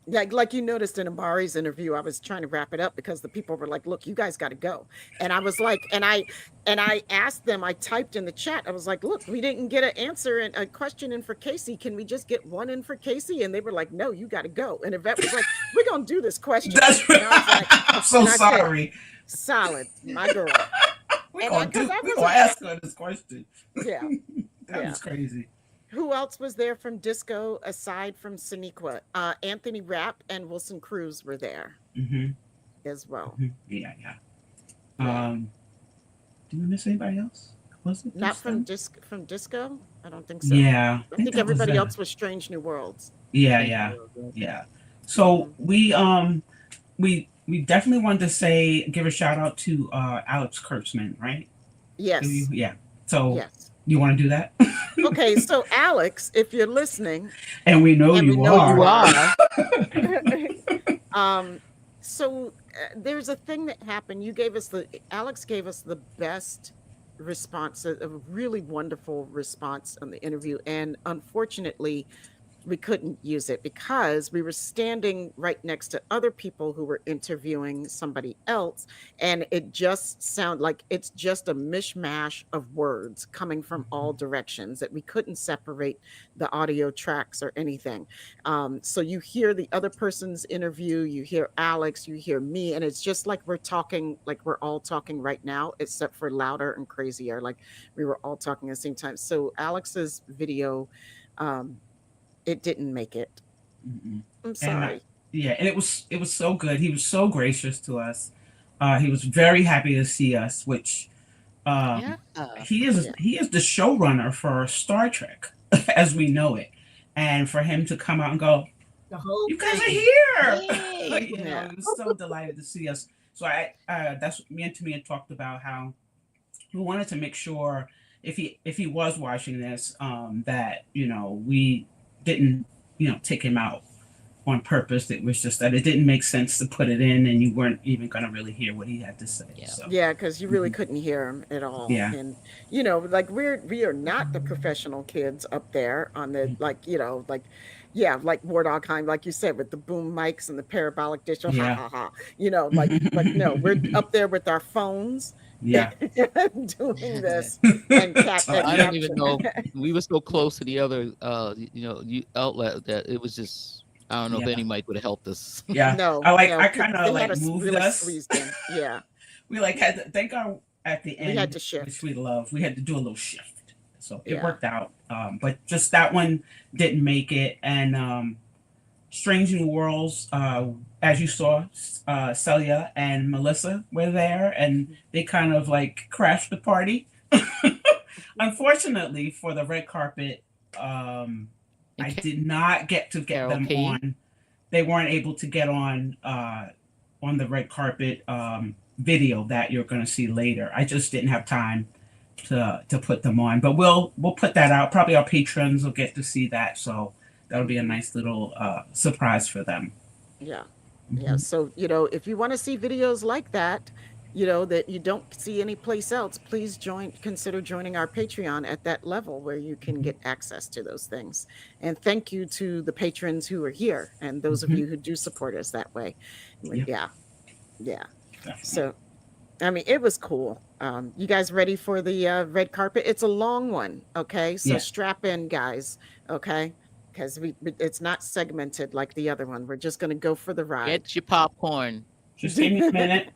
Like you noticed in Amari's interview, I was trying to wrap it up because the people were like, look, you guys got to go. And I was like, and I asked them, I typed in the chat, I was like, look, we didn't get an answer and a question in for Casey. Can we just get one in for Casey? And they were like, no, you got to go. And Yvette was like, we're going to do this question. That's right. I'm so sorry. Solid, my girl. We're going to ask her this question. Yeah. That was crazy. Who else was there from Disco aside from Sonequa? Anthony Rapp and Wilson Cruz were there as well. Yeah. Did we miss anybody else? Was it not from Disco? I don't think so. Yeah, I think everybody else was Strange New Worlds. Yeah. So we definitely wanted to give a shout out to Alex Kurtzman, right? Yes. Yeah. So yes. You want to do that? Okay, so Alex, if you're listening, and we know you are. So there's a thing that happened. Alex gave us the best response, a really wonderful response on the interview, and unfortunately, we couldn't use it because we were standing right next to other people who were interviewing somebody else, and it just sounded like it's just a mishmash of words coming from all directions that we couldn't separate the audio tracks or anything. So you hear the other person's interview, you hear Alex, you hear me, and it's just like we're all talking right now, except for louder and crazier, like we were all talking at the same time. So Alex's video, it didn't make it. I'm sorry. And it was so good. He was so gracious to us. He was very happy to see us, which he is the showrunner for Star Trek as we know it. And for him to come out and go, you guys are here. He was so delighted to see us. So that's me and Tamia talked about how we wanted to make sure if he was watching this, that we didn't take him out on purpose. It was just that it didn't make sense to put it in, and you weren't even going to really hear what he had to say. Yeah. So. Yeah, because you really couldn't hear him at all. Yeah. And like we are not the professional kids up there on the like Wardogheim, like you said, with the boom mics and the parabolic dish. Ha Yeah. ha ha. No, we're up there with our phones. Yeah. Doing this and I don't even know. We were so close to the other outlet that it was just. I don't know if any mic would have helped us. Yeah. No. I kind of like moved really us. squeezed in. Yeah. We had to thank God at the end. We had to shift. Which we love. We had to do a little shift, so it Yeah. worked out. But just that one didn't make it. And Strange New Worlds, as you saw, Celia and Melissa were there, and they kind of like crashed the party. Unfortunately, for the red carpet, I did not get to get them on. They weren't able to get on the red carpet video that you're going to see later. I just didn't have time to put them on, but we'll put that out. Probably our patrons will get to see that, so that'll be a nice little surprise for them. Yeah. Yeah. So, if you want to see videos like that, that you don't see anyplace else, please consider joining our Patreon at that level where you can get access to those things. And thank you to the patrons who are here and those of you who do support us that way. Yeah. So, I mean, it was cool. You guys ready for the red carpet? It's a long one. Okay. So strap in, guys. Okay. Because it's not segmented like the other one. We're just going to go for the ride. Get your popcorn. Just give me a minute.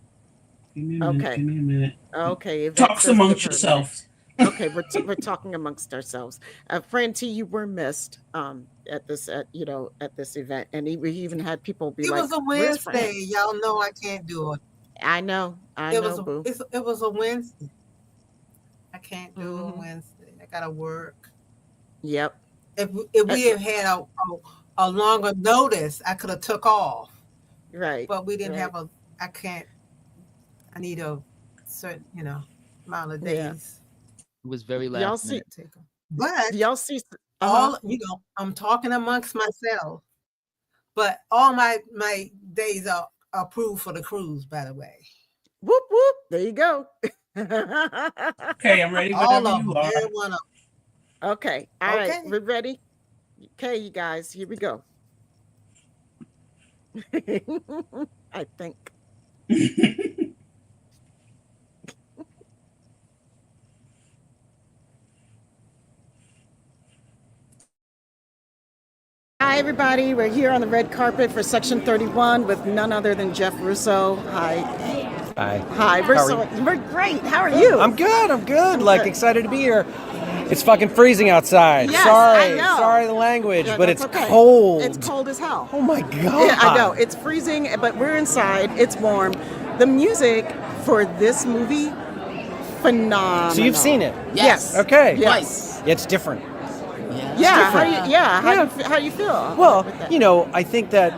Okay. Give me a minute. Okay. Talks amongst yourselves. Okay, we're talking amongst ourselves. Fran T, you were missed at this event, and we even had people be like, "It was a "Where's Fran?" Wednesday. Y'all know I can't do it." I know, boo. It was a Wednesday. I can't do a Wednesday. I gotta work. Yep. If we had had a longer notice, I could have took off. Right. But we didn't have I can't. I need a certain, amount of days. Yeah. It was very last minute. But y'all see all I'm talking amongst myself. But all my days are approved for the cruise, by the way. Whoop whoop. There you go. Okay, I'm ready. All Whenever of you them. are. Every one of them. Okay. All right. We're ready. Okay, you guys, here we go. I think. Hi, everybody. We're here on the red carpet for Section 31 with none other than Jeff Russo. Hi. Hi. Hi. We're great. How are you? I'm good. Like, excited to be here. It's fucking freezing outside. Yes, sorry. I know. Sorry the language, Yeah, but it's okay. cold. It's cold as hell. Oh my God. Yeah, I know. It's freezing, but we're inside. It's warm. The music for this movie, phenomenal. So you've seen it? Yes. Okay. Yes. It's different. Yeah. How do you feel? Well, I think that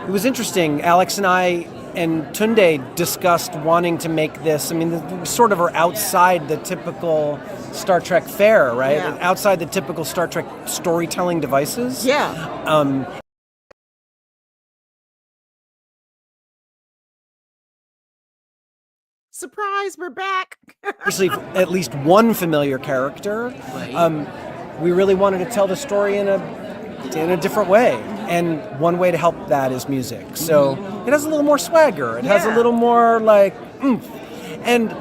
it was interesting. Alex and I and Tunde discussed wanting to make this. I mean, we sort of are outside the typical Star Trek fare, right? Yeah. Outside the typical Star Trek storytelling devices. Yeah. Surprise, we're back. Actually, at least one familiar character. We really wanted to tell the story in a different way, and one way to help that is music. So it has a little more swagger. It has a little more like oomph. And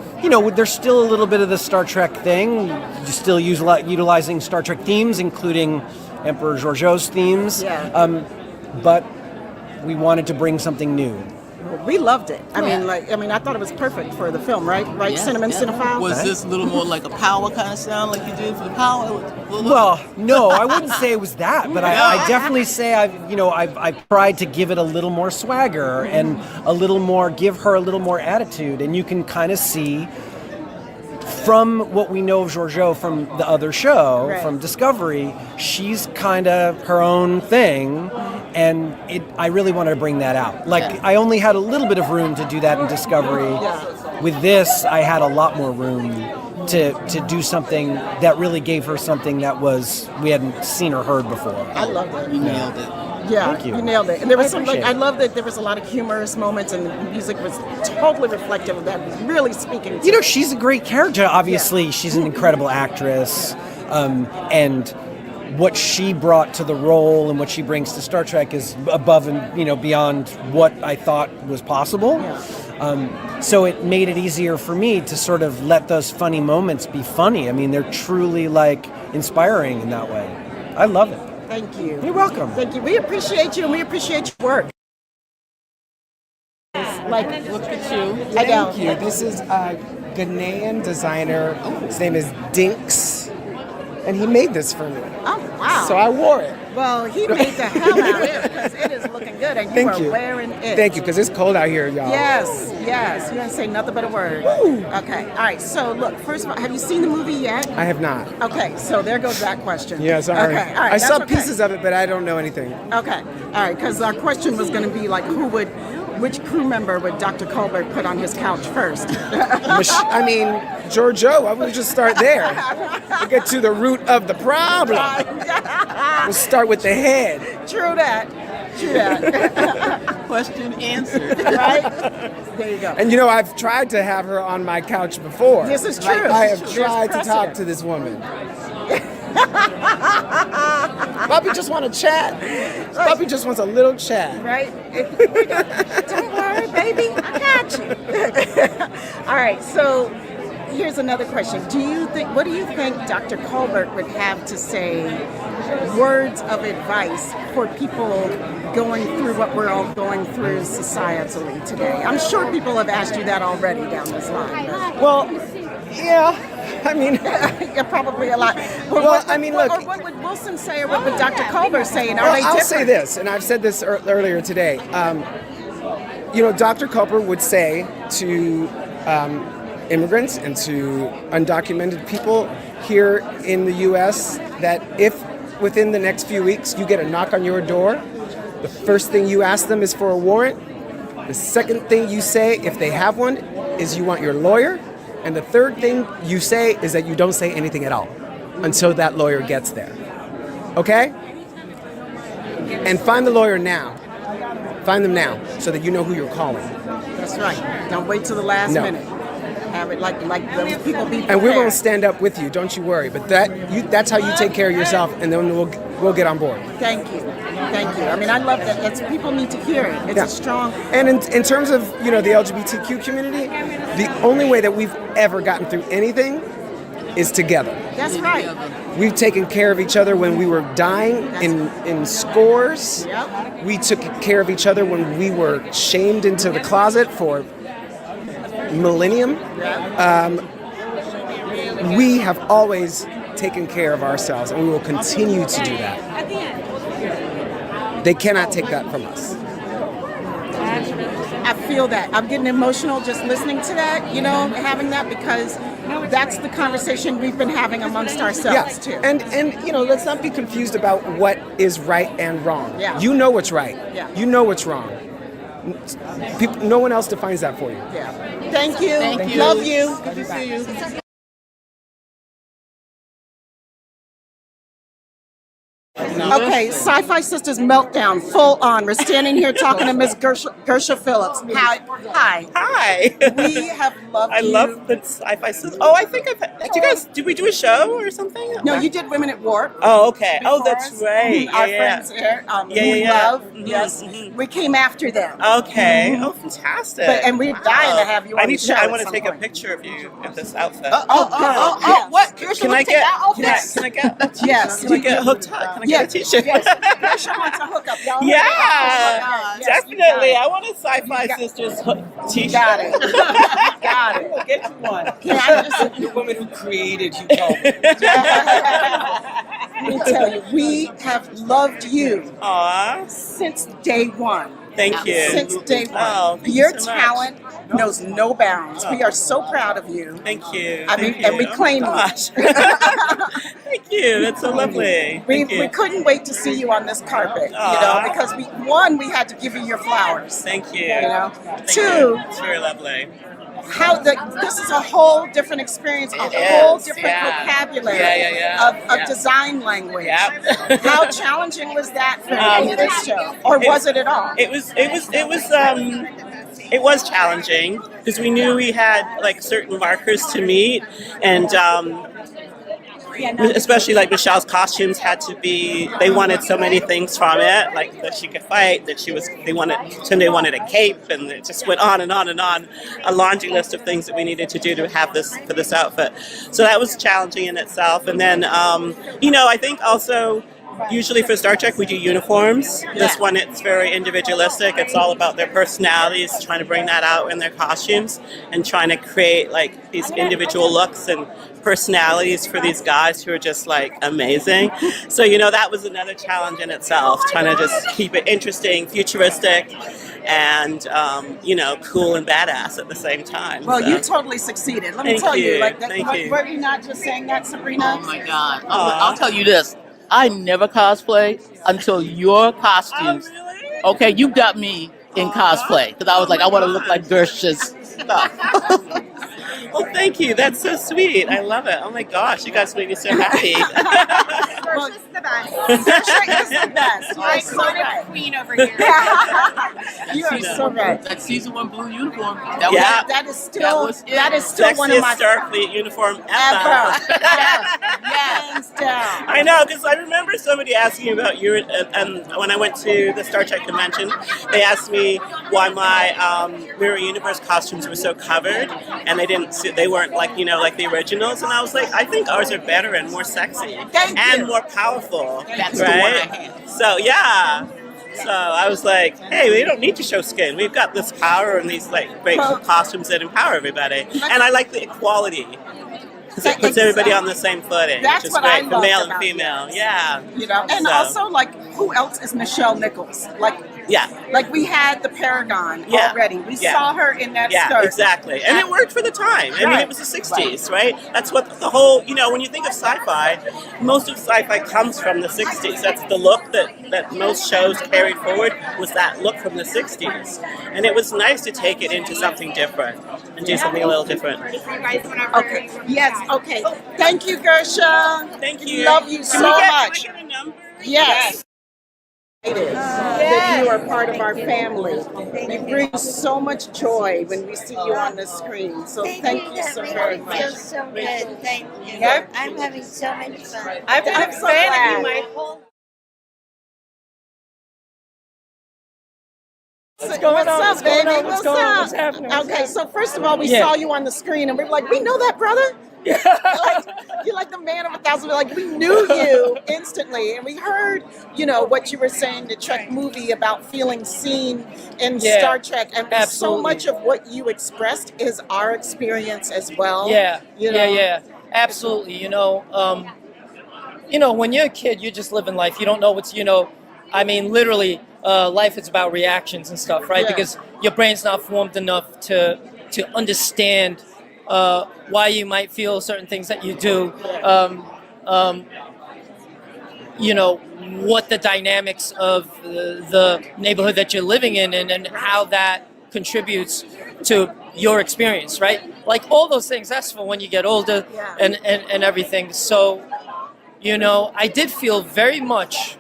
there's still a little bit of the Star Trek thing. You still utilizing Star Trek themes, including Emperor Georgiou's themes. Yeah. But we wanted to bring something new. We loved it. I mean, I thought it was perfect for the film, right? Right, Cinephile? Was this a little more like a power kind of sound like you did for the power? Well, no, I wouldn't say it was that, but I definitely say I've tried to give it a little more swagger and give her a little more attitude, and you can kind of see from what we know of Georgiou from the other show, from Discovery, she's kind of her own thing, and I really wanted to bring that out. I only had a little bit of room to do that in Discovery. With this, I had a lot more room to do something that really gave her something that we hadn't seen or heard before. I love that. You nailed it. Yeah, Thank you. nailed it. And there was some, appreciate I it. love that there was a lot of humorous moments, and the music was totally reflective of that, really speaking to You know, she's a great character. Obviously, she's an incredible actress, and what she brought to the role and what she brings to Star Trek is above and beyond what I thought was possible. So it made it easier for me to sort of let those funny moments be funny. I mean, they're truly like inspiring in that way. I love it. Thank you. You're welcome. Thank you. We appreciate you, and we appreciate your work. Like, Look at you. I know. Thank you. This is a Ghanaian designer. His name is Dinks, and he made this for me. Oh, wow. So I wore it. Well, he made the hell out of it because it is looking good, and you Thank are you. wearing it. Thank you, because it's cold out here, y'all. Yes, yes. You didn't say nothing but a word. Woo. Okay. All right. So, look, first of all, have you seen the movie yet? I have not. Okay. So there goes that question. Yeah, sorry. Okay. All right. I that's saw okay. pieces of it, but I don't know anything. Okay. All right. Because our question was going to be like, which crew member would Dr. Colbert put on his couch first? I mean, Giorgio, I would just start there. We'll get to the root of the problem. We'll start with the head. True that. True that. Question answered. Right? There you go. And I've tried to have her on my couch before. This is true. I have There's tried to talk precedent. to this woman. Puppy just want to chat. Puppy just wants a little chat. Right? Don't worry, baby. I got you. All right. So here's another question. What do you think Dr. Colbert would have to say, words of advice for people going through what we're all going through societally today? I'm sure people have asked you that already down this line. Well, yeah. I mean, yeah, probably a lot. Well, I mean, look. Or what would Wilson say, or what would Dr. Colbert say? And are Well, they I'll different? say this, and I've said this earlier today. Dr. Culper would say to immigrants and to undocumented people here in the U.S. that if within the next few weeks you get a knock on your door, the first thing you ask them is for a warrant. The second thing you say, if they have one, is you want your lawyer. And the third thing you say is that you don't say anything at all until that lawyer gets there. Okay? And find the lawyer now. Find them now so that you know who you're calling. That's right. Don't wait till the last minute. Have it like those people be prepared. And we're going to stand up with you, don't you worry. But that's how you take care of yourself, and then we'll get on board. Thank you. Thank you. I mean, I love that. People need to hear it. It's a strong... And in terms of, the LGBTQ community, the only way that we've ever gotten through anything is together. That's right. We've taken care of each other when we were dying in scores. Yep. We took care of each other when we were shamed into the closet for millennium. We have always taken care of ourselves, and we will continue to do that. They cannot take that from us. I feel that. I'm getting emotional just listening to that, having that, because that's the conversation we've been having amongst ourselves, too. And let's not be confused about what is right and wrong. Yeah. You know what's right. Yeah. You know what's wrong. No one else defines that for you. Yeah. Thank you. Thank you. Love you. Good to see you. Okay, Sci-Fi Sisters Meltdown, full on. We're standing here talking to Miss Gersha Phillips. Hi. Hi. We have loved I you. love the Sci-Fi Sisters. Oh, I think did we do a show or something? No, you did Women at Warp. Oh, okay. Oh, before that's us. right. Our Yeah, friends here, who we yeah. love. Mhm, Yes. mhm. We came after them. Okay. Oh, fantastic. And we're dying to have you on the show. I want at to some take point. a picture of you in this outfit. What? Can I get? Yes. Can I get a t-shirt? Yes. Can I get hooked up? Can I get a t-shirt? Yes. Gersha wants a hookup, y'all. Yeah, Oh my God. Yes, you got definitely. it. I want a Sci-Fi Sisters t-shirt. Got it. Got it. We'll get you one. Can I just... The woman who created you told me. Let me tell you, we have loved you since day one. Thank you. Since day one. Oh, thank Your you so much. talent knows no bounds. We are so proud of you. Thank you. I mean, Thank you. and we claim Oh, you. gosh. Thank you. That's so lovely. We Thank you. we couldn't wait to see you on this carpet, because we had to give you your flowers. Thank you. You know, Thank two, you. It's very lovely. this is a whole different experience, a whole different vocabulary of design language. How challenging was that for this show, or was it at all? It was challenging because we knew we had like certain markers to meet, and especially like Michelle's costumes had to be. They wanted so many things from it, like that she could fight, that Tunde wanted a cape, and it just went on and on and on. A laundry list of things that we needed to do to have this for this outfit. So that was challenging in itself. And then I think also. Usually for Star Trek, we do uniforms. This one, it's very individualistic. It's all about their personalities, trying to bring that out in their costumes and trying to create like these individual looks and personalities for these guys who are just like amazing. So, that was another challenge in itself, trying to just keep it interesting, futuristic, and, cool and badass at the same time. Well, so. you totally succeeded. Let me tell you, were you not just saying that, Sabrina? Oh my God. I'll tell you this. I never cosplay until your costumes. Okay, you got me in cosplay because I was like, I want to look like Gersh's stuff. Well, thank you. That's so sweet. I love it. Oh my gosh, you guys make me so happy. Gersh is the best. Gersh is the best. My iconic queen over here. You are so right. That season 1 blue uniform. That is still one of my Starfleet uniform ever. Hands down. I know, because I remember somebody asking about you, and when I went to the Star Trek convention, they asked me why my Mirror Universe costumes were so covered, and they weren't like the originals, and I was like, I think ours are better and more sexy and more powerful. That's right? the one I had. So yeah. So I was like, hey, we don't need to show skin. We've got this power and these like great costumes that empower everybody. And I like the equality. Because it puts everybody on the same footing, which is great for male and female. Yeah. And also, like, who else is Michelle Nichols? Like we had the Paragon already. We saw her in that skirt. Yeah, exactly. And it worked for the time. I mean, it was the 60s, right? That's what the whole, when you think of sci-fi, most of sci-fi comes from the 60s. That's the look that most shows carried forward, was that look from the 60s. And it was nice to take it into something different and do something a little different. Okay. Yes. Okay. Thank you, Gersha. Thank you. Love you so much. Can we get a number? Yes. That you are part of our family. You bring so much joy when we see you on the screen. So thank you so very much. Feels so good. Thank you. Yep. I'm having so much fun. I've been a fan of you my whole. What's going on? What's baby? going on? What's What's up? happening? Okay, so first of all, we saw you on the screen and we were like, we know that brother. Yeah. You're like the man of 1,000. Like, we knew you instantly, and we heard, what you were saying, the Trek movie about feeling seen in Star Trek, and so much of what you expressed is our experience as well. Yeah, absolutely. When you're a kid, you're just living life. You don't know what's, literally, life is about reactions and stuff, right? Yeah. Because your brain's not formed enough to understand why you might feel certain things that you do. What the dynamics of the neighborhood that you're living in and how that contributes to your experience, right? Like all those things, that's for when you get older and everything. So, I did feel very much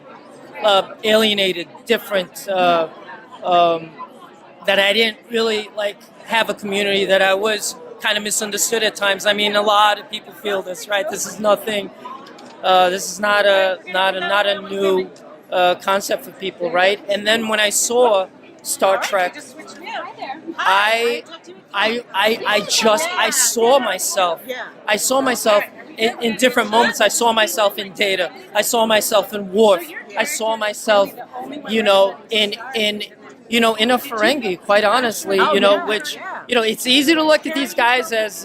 alienated, different, that I didn't really have a community, that I was kind of misunderstood at times. I mean, a lot of people feel this, right? This is nothing. This is not a new concept for people, right? And then when I saw Star Trek, I saw myself. I saw myself in different moments. I saw myself in Data. I saw myself in Worf. I saw myself, in a Ferengi, quite honestly, which, it's easy to look at these guys as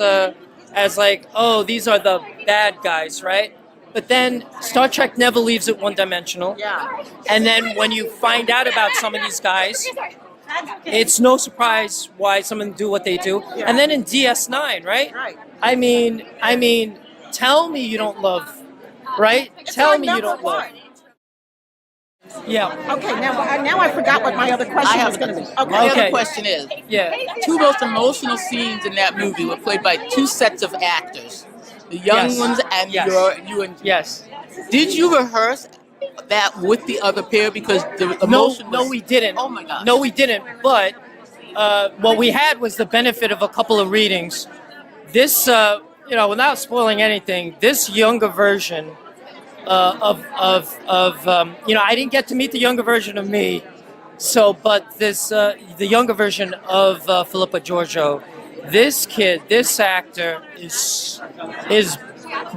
like, oh, these are the bad guys, right? But then Star Trek never leaves it one-dimensional. Yeah. And then when you find out about some of these guys, it's no surprise why some of them do what they do. Yeah. And then in DS9, right? I mean, tell me you don't love, right? Tell me you don't love. Yeah. Okay, now I forgot what my other question was going to be. Okay. My other question is, yeah, two most emotional scenes in that movie were played by two sets of actors, the young ones and you and yes. Did you rehearse that with the other pair because the emotion No, we didn't. Oh my gosh. No, we didn't. But what we had was the benefit of a couple of readings. This, without spoiling anything, this younger version I didn't get to meet the younger version of me. So, but the younger version of Philippa Giorgio, this kid, this actor is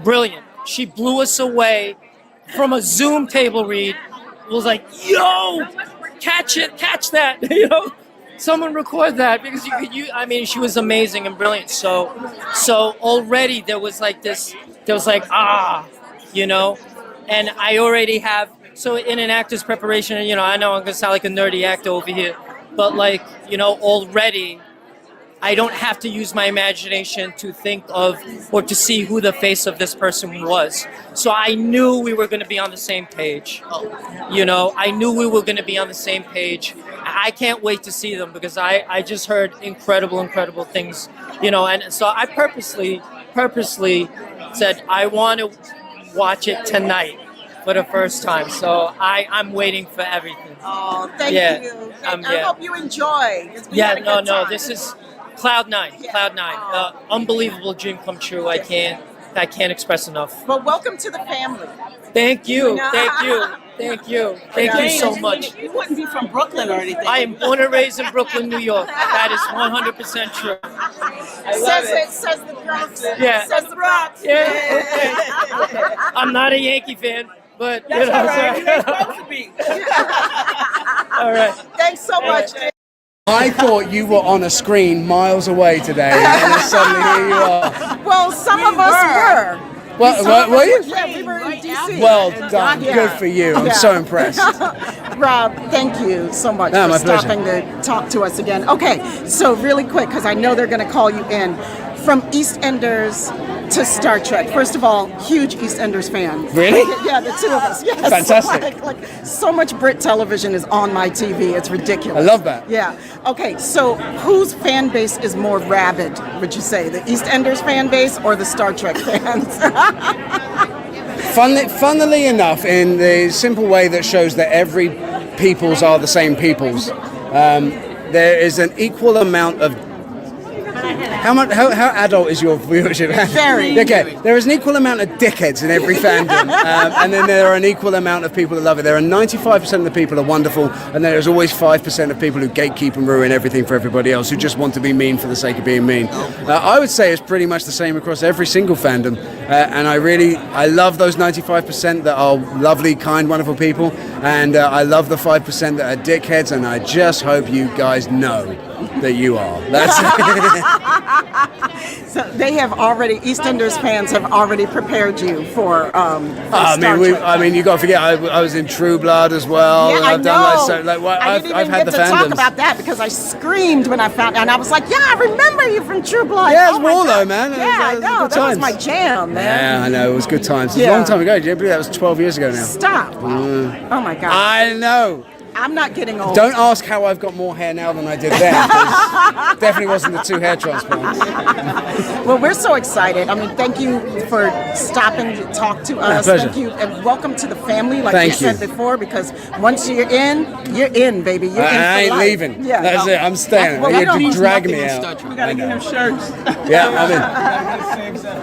brilliant. She blew us away from a Zoom table read. It was like, yo, catch that, someone record that because she was amazing and brilliant. So already there was like, and I already have, so in an actor's preparation, I know I'm going to sound like a nerdy actor over here, but already I don't have to use my imagination to think of or to see who the face of this person was. So I knew we were going to be on the same page. I knew we were going to be on the same page. I can't wait to see them because I just heard incredible things, and so I purposely said, I want to watch it tonight for the first time. So I'm waiting for everything. Oh, thank you. I hope you enjoy. It's been a good time. This is Cloud Nine. Unbelievable dream come true. I can't express enough. Well, welcome to the family. Thank you. Thank you so much. You wouldn't be from Brooklyn or anything. I am born and raised in Brooklyn, New York. That is 100% true. Says the Bronx. Yeah. Says the Bronx. Yeah. I'm not a Yankee fan, but That's all right. You're supposed to be. All right. Thanks so much. I thought you were on a screen miles away today, and then suddenly here you are. Well, some of us were. Were you? Yeah, we were in DC. Well done. Good for you. I'm so impressed. Rob, thank you so much No, for my stopping to talk to us again. Okay, so really quick, because I know they're going to call you in. From EastEnders to Star Trek. First of all, huge EastEnders fan. Really? Yeah, the two of us. Yes. Fantastic. Like so much Brit television is on my TV. It's ridiculous. I love that. Yeah. Okay, so whose fan base is more rabid, would you say? The EastEnders fan base or the Star Trek fans? Funnily enough, in the simple way that shows that every peoples are the same peoples, there is an equal amount of how adult is your viewership? Very. Okay, there is an equal amount of dickheads in every fandom, and then there are an equal amount of people that love it. There are 95% of the people are wonderful, and there is always 5% of people who gatekeep and ruin everything for everybody else, who just want to be mean for the sake of being mean. I would say it's pretty much the same across every single fandom, and I love those 95% that are lovely, kind, wonderful people, and I love the 5% that are dickheads, and I just hope you guys know that you are. That's So they have already, EastEnders fans have already prepared you for Star Trek. You got to forget, I was in True Blood as well. Yeah, and I I've know. done I didn't I've even had get the to talk fandoms. about that because I screamed when I found out. And I was like, yeah, I remember you from True Blood. Yeah, it's my Warlow, God. man. Yeah, I know. That was my jam, man. Yeah, I know. It was good times. It's Yeah. a long time ago. Do you believe that was 12 years ago now? Stop. Oh my God. I know. I'm not getting old. Don't ask how I've got more hair now than I did then. 'Cause definitely wasn't the 2 hair transplants. Well, we're so excited. I mean, thank you for stopping to talk to us. pleasure. Thank you, and welcome to the family, like Thank you said you. before, because once you're in, baby. You're in for I ain't life. leaving. Yeah. That's it. I'm staying. Well, You that had to means drag nothing me in out. Star Trek. We gotta get him shirts. Yeah, I'm in.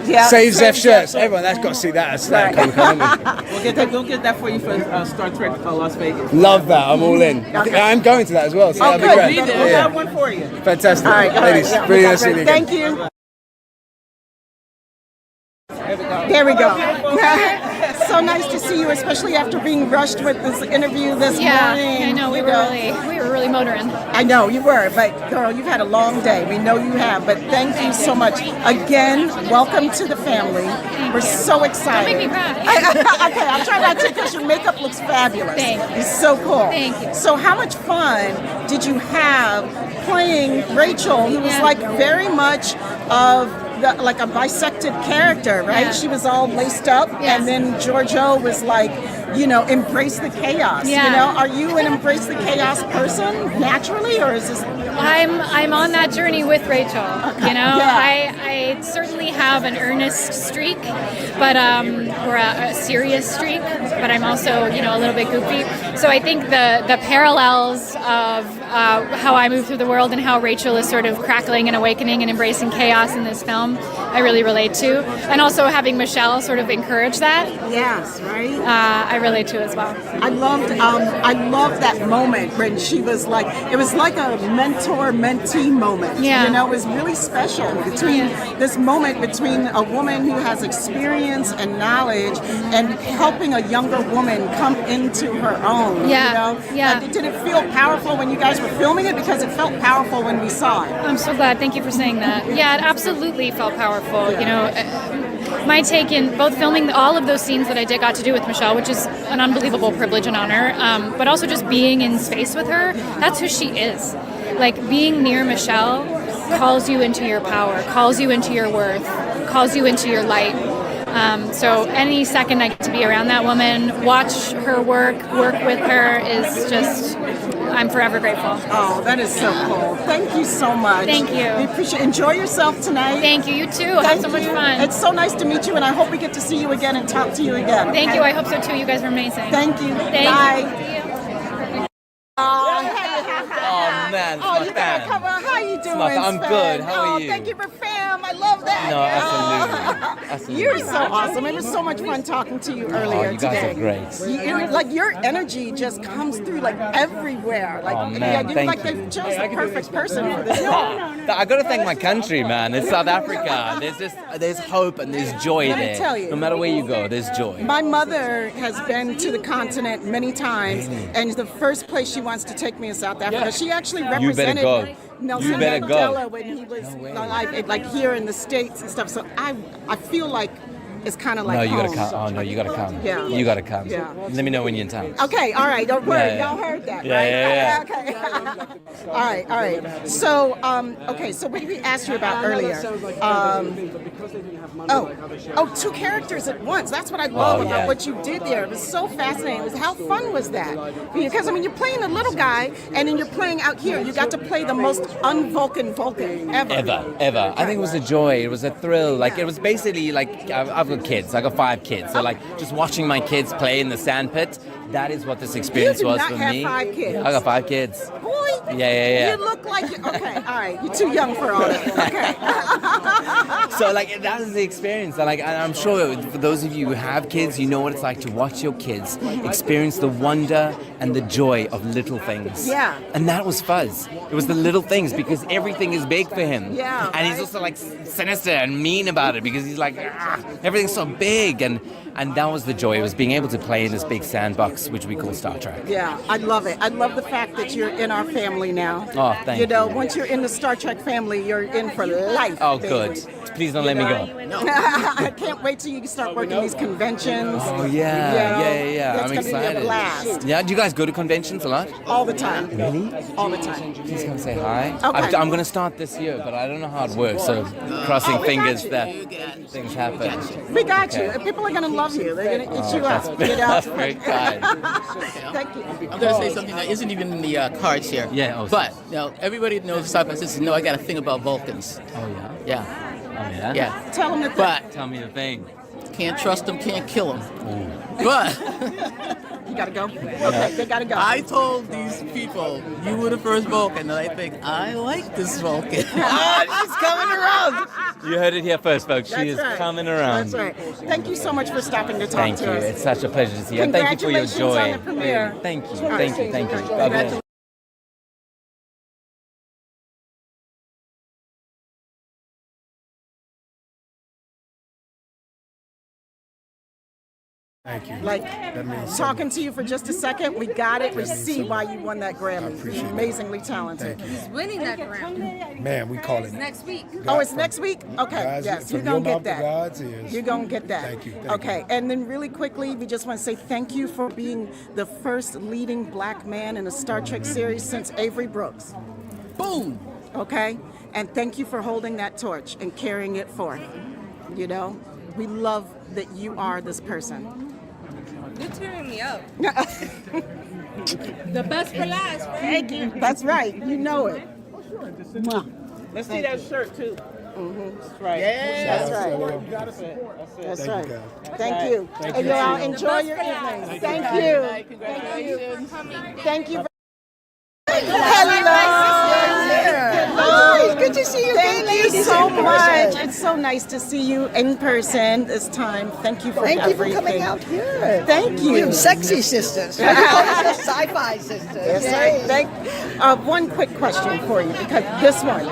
Yeah, Save save Zeph shirts. Everyone, that's got to see that. That Comic Con, isn't it? We'll get that for you for Star Trek Las Vegas. Love that. I'm all in. I'm going to that as well. So that'll be good. great. We'll have one for you. Fantastic. All right, Ladies, yeah, really nice seeing you again. Thank you. There we go. So nice to see you, especially after being rushed with this interview this morning. I know we were really motoring. I know you were, but girl, you've had a long day. We know you have, but thank you so much. Again, welcome to the family. We're so excited. Don't make me cry. Okay, I'll try not to because your makeup looks fabulous. Thank you. It's so cool. Thank you. So how much fun did you have playing Rachel, who was like very much of like a bisected character, right? Yeah. She was all laced up, Yes. and then Giorgio was like embrace the chaos. Yeah. Are you an embrace the chaos person naturally, or is this? I'm on that journey with Rachel. I certainly have an earnest streak, but or a serious streak, but I'm also a little bit goofy. So I think the parallels of how I move through the world and how Rachel is sort of crackling and awakening and embracing chaos in this film, I really relate to, and also having Michelle sort of encourage that. Yes, right. I relate to as well. I loved that moment when she was like, it was like a mentor-mentee moment. Yeah. It was really special this moment between a woman who has experience and knowledge and helping a younger woman come into her own. Yeah. Did it feel powerful when you guys were filming it? Because it felt powerful when we saw it. I'm so glad. Thank you for saying that. Yeah, it absolutely felt powerful. My take in both filming all of those scenes that I got to do with Michelle, which is an unbelievable privilege and honor, but also just being in space with her, that's who she is. Like, being near Michelle calls you into your power, calls you into your worth, calls you into your light. So any second I get to be around that woman, watch her work with her, is just, I'm forever grateful. Oh, that is so cool. Thank you so much. Thank you. We appreciate. Enjoy yourself tonight. Thank you. You too. Have so much fun. It's so nice to meet you, and I hope we get to see you again and talk to you again. Thank you. I hope so too. You guys were amazing. Thank you. Bye. Oh man, it's my you fam. gotta come on. How you doing? I'm good. How are you? Thank you for fam. I love that. No, absolutely. You're so awesome. It was so much fun talking to you earlier you guys today. are great. Your energy just comes through everywhere. You're like they chose the perfect person for this. I got to thank my country, man. It's South Africa. There's hope and there's joy Let me there. tell you. No matter where you go, there's joy. My mother has been to the continent many times, and the first place she wants to take me is South Africa. She actually You better represented go. Nelson You better go. Mandela when he was alive, like here in the States and stuff. So I feel like it's kind of like No, you home. gotta come. Oh no, you gotta come. Yeah. You gotta come. Yeah. Let me know when you're in town. Okay, all right, don't worry. Yeah. Y'all heard that, Yeah, right? yeah, Okay. all right. So, so what we asked you about earlier. Two characters at once. That's what I love about what you did there. It was so fascinating. How fun was that? Because, you're playing a little guy, and then you're playing out here. You got to play the most un-Vulcan Ever. I think it was a joy. It was a thrill. Like, it was basically like, I've got kids. I got 5 kids. So, just watching my kids play in the sand pit, that is what this experience was for me. You do not have 5 kids. I got 5 kids. Boy, Yeah. you look like okay. All right, you're too young for all that. Okay. So that was the experience. And I'm sure for those of you who have kids, you know what it's like to watch your kids experience the wonder and the joy of little things. Yeah. And that was Fuzz. It was the little things, because everything is big for him. Yeah. And he's also sinister and mean about it, because he's like, everything's so big. And that was the joy. It was being able to play in this big sandbox, which we call Star Trek. Yeah, I love it. I love the fact that you're in our family now. Oh, thank you. Once you're in the Star Trek family, you're in for life. Oh, baby. good. Please don't let me go. I can't wait till you start working these conventions. Oh, yeah. It's I'm gonna excited. be a blast. Yeah, do you guys go to conventions a lot? All the time. Really? All the time. Please come say hi. Okay. I'm going to start this year, but I don't know how it works, so crossing fingers that things happen. We got you. People are going to love you. They're going to eat you up. That's very kind. Thank you. I'm going to say something that isn't even in the cards here. Yeah. But everybody knows South Pacific. No, I got a thing about Vulcans. Oh yeah. Yeah. Oh yeah. Yeah. Tell them the thing. But tell me the thing. Can't trust them. Can't kill them. But you gotta go. Okay, they gotta go. I told these people you were the first Vulcan, and I think I like this Vulcan. She's coming around. You heard it here first, folks. She is right. coming around. That's right. Thank you so much for stopping to talk Thank to you. us. It's such a pleasure to see you. And thank you for your Congratulations joy. on the premiere. Thank you. All right. Thank you. God bless. Thank you. That means talking to you for just a second, we got it. We see why you won that Grammy. You're amazingly talented. He's winning that Grammy. Man, we call it Next week. It's next week? Okay, God's, yes, from you're going to your get that. mouth to God's ears. You're going to get that. Thank you. Okay, and then really quickly, we just want to say thank you for being the first leading black man in a Star Trek series since Avery Brooks. Boom! Okay, and thank you for holding that torch and carrying it forth. We love that you are this person. You're tearing me up. The best for last, right? Thank you. That's right. You know it. Mwah. Let's see Thank that you. shirt too. That's right. Yeah. That's right. You gotta support. That's Thank right. you, Thank you. Thank And you. you all The enjoy best your for last. evening. Thank Thank you. you. Congratulations. Thank you. Hello. It's good to see you again, Thank you ladies, so in person. much. It's so nice to see you in person this time. Thank you for Thank you everything. for coming out here. Thank you. You sexy sisters. Sci-fi sisters. That's Yay. right. One quick question for you, because this one.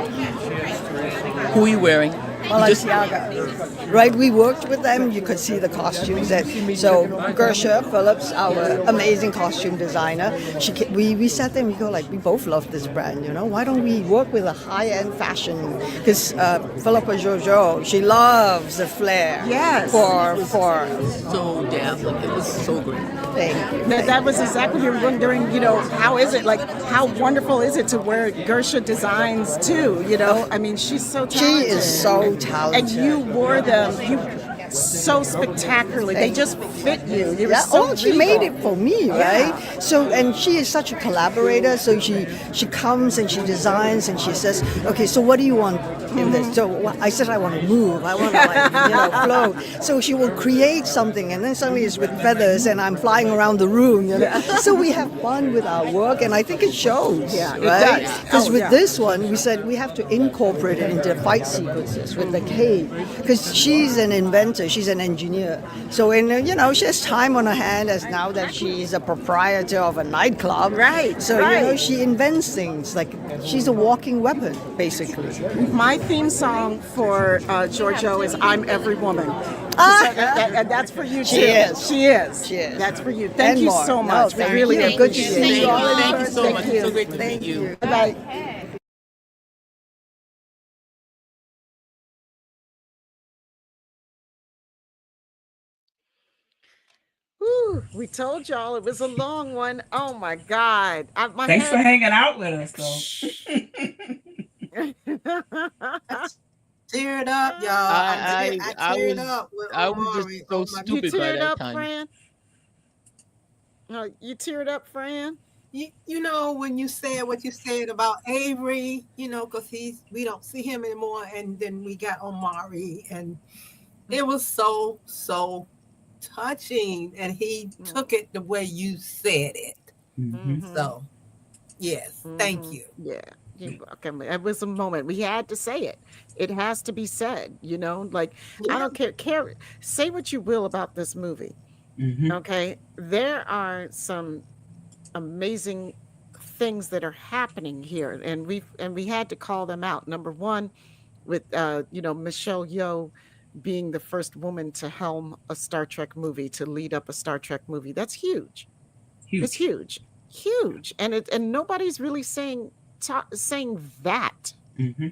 Who are you wearing? Balenciaga. Right, we worked with them. You could see the costumes. So Gersha Phillips, our amazing costume designer, we sat there and we go like, we both love this brand. You know, why don't we work with a high-end fashion? Because Philippa Jojo, she loves the flair. Yes. For so dazzling. It was so great. Thank you. That was exactly what you were wondering. You know, how is it like? How wonderful is it to wear Gersha designs too? You know, I mean, she's so talented. She is so talented. And you wore them so spectacularly. They just fit you. You were so she regal. made it for me, right? Yeah. So, and she is such a collaborator. So she comes and she designs and she says, okay, so what do you want in this? So I said, I want to move. I want to float. So she will create something, and then suddenly it's with feathers, and I'm flying around the room. You know? So we have fun with our work, and I think it shows. Yeah, it right? does. Because with this one, we said we have to incorporate it into fight sequences with the cave, because she's an inventor. She's an engineer. So, she has time on her hand as now that she's a proprietor of a nightclub. Right. So, she invents things. Like, she's a walking weapon, basically. My theme song for Giorgio is "I'm Every Woman." And that's for you too. She is. She is. She is. That's for you. Thank And you more. so No, much. thank Really you. Good to appreciate see it. you all in Thank you person. so much. It's so great to Thank meet you. Bye. Whew, we told y'all it was a long one. Oh my God. Thanks for hanging out with us, though. Tear it up, y'all. I teared up with was just Omari. so Oh my stupid You by teared that up, time. Fran? You teared up, Fran? You know, when you said what you said about Avery, because we don't see him anymore, and then we got Omari, and it was so touching, and he took it the way you said it. Mm-hmm. So, yes, thank you. Yeah. It was a moment. We had to say it. It has to be said, like, I don't care. Say what you will about this movie. Mm-hmm. Okay. There are some amazing things that are happening here, and we had to call them out. Number one, with Michelle Yeoh being the first woman to helm a Star Trek movie, to lead up a Star Trek movie. That's huge. It's huge, and nobody's really saying that. Mm-hmm.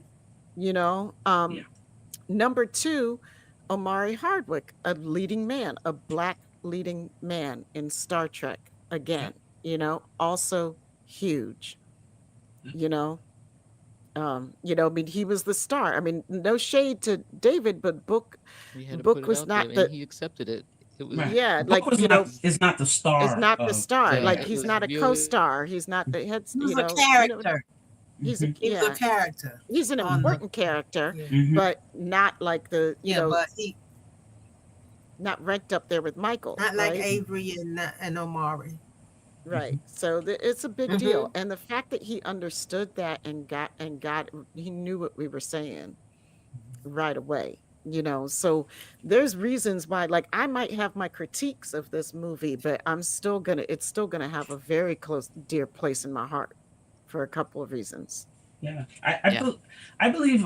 Number two, Omari Hardwick, a leading man, a Black leading man in Star Trek again. Also huge. I mean, he was the star. I mean, no shade to David, but Book was not the. He accepted it. It was, Right. Like, Book is not the star. It's not the star. Yeah, Like, it he's was not a really- co-star. He's not the head. He's a character. He's He's a character. He's an important character, Mhm. but not like the but he not ranked up there with Michael. not like right? Avery and Omari. Right. So it's a big deal. And the fact that he understood that and got he knew what we were saying right away. So there's reasons why, like, I might have my critiques of this movie, but it's still gonna have a very close, dear place in my heart for a couple of reasons. Yeah, I believe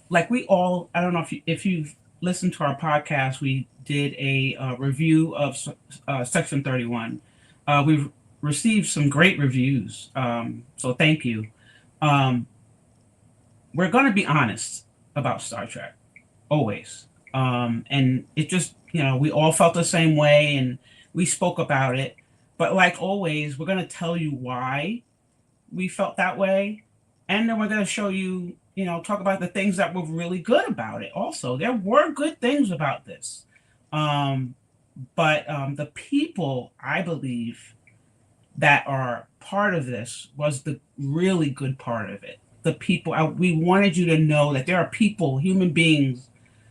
like we all. I don't know if you've listened to our podcast. We did a review of Section 31. We've received some great reviews, so thank you. We're going to be honest about Star Trek, always, and it just we all felt the same way, and we spoke about it. But like always, we're going to tell you why we felt that way, and then we're going to show you, talk about the things that were really good about it. Also, there were good things about this. But the people, I believe, that are part of this was the really good part of it. The people, we wanted you to know that there are people, human beings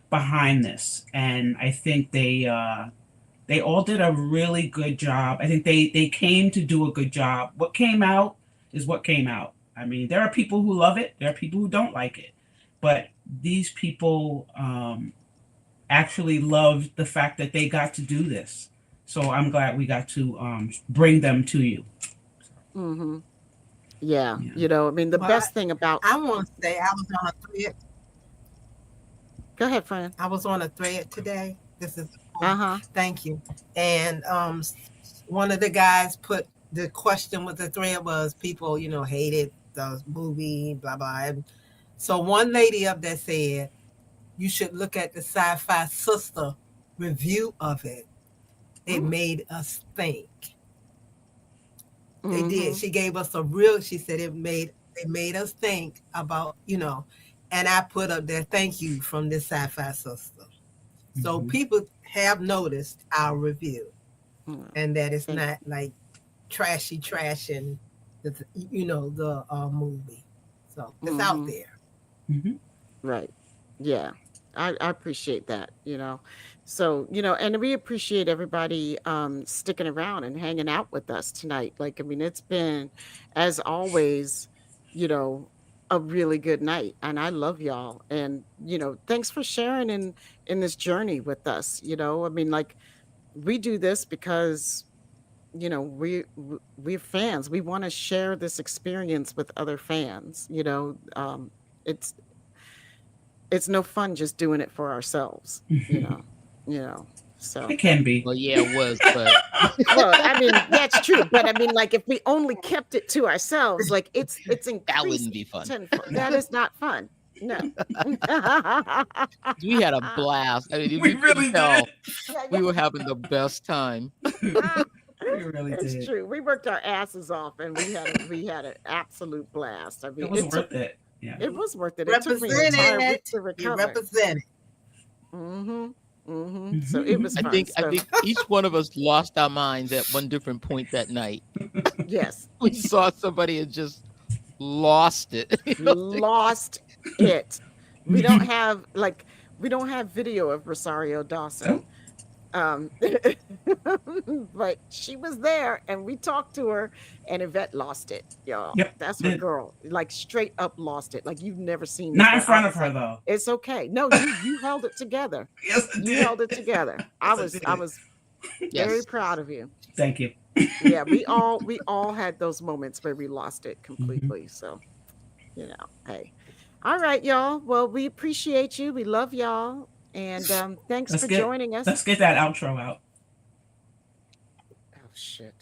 behind this. And I think they all did a really good job. I think they came to do a good job. What came out is what came out. I mean, there are people who love it. There are people who don't like it. But these people actually loved the fact that they got to do this. So I'm glad we got to bring them to you. Mm-hmm. Yeah. You know, I mean, the best thing about... I want to say I was on a thread. Go ahead, Fran. I was on a thread today. This is... Thank you. And one of the guys put the question with the thread was people, you know, hated the movie, blah, blah. And so one lady up there said, you should look at the Sci-Fi Sister review of it. It made us think. They did. She gave us a real, she said it made us think about, you know, and I put up there, thank you from the Sci-Fi Sister. So people have noticed our review and that it's not like trashing the, you know, the movie. So it's out there. Right. Yeah. I appreciate that, you know. So, you know, and we appreciate everybody sticking around and hanging out with us tonight. Like, I mean, it's been, as always, you know, a really good night. And I love y'all. And, you know, thanks for sharing in this journey with us. You know, I mean, like, we do this because, you know, we're fans. We want to share this experience with other fans. You know, it's no fun just doing it for ourselves, you know, so. It can be. Well, yeah, it was, but. Well, I mean, that's true. But I mean, like, if we only kept it to ourselves, like, it's increased. That wouldn't be fun. That is not fun. No. We had a blast. I mean, we really did. We were having the best time. We really did. It's true. We worked our asses off, and we had an absolute blast. I mean, it was worth it. Yeah. It was worth it. It took me an entire week to recover. Represented. So it was fun. I think each one of us lost our minds at one different point that night. Yes. We saw somebody and just lost it. Lost it. We don't have video of Rosario Dawson. But she was there and we talked to her, and Yvette lost it, y'all. Yep. That's her girl. Like, straight up lost it. Like, you've never seen Not in front of her though. It's okay. No, you held it together. Yes, you held it together. I was very proud of you. Thank you. Yeah, we all had those moments where we lost it completely. So, you know, hey. All right, y'all. Well, we appreciate you. We love y'all. And thanks for joining us. Let's get that outro out. Oh, shit.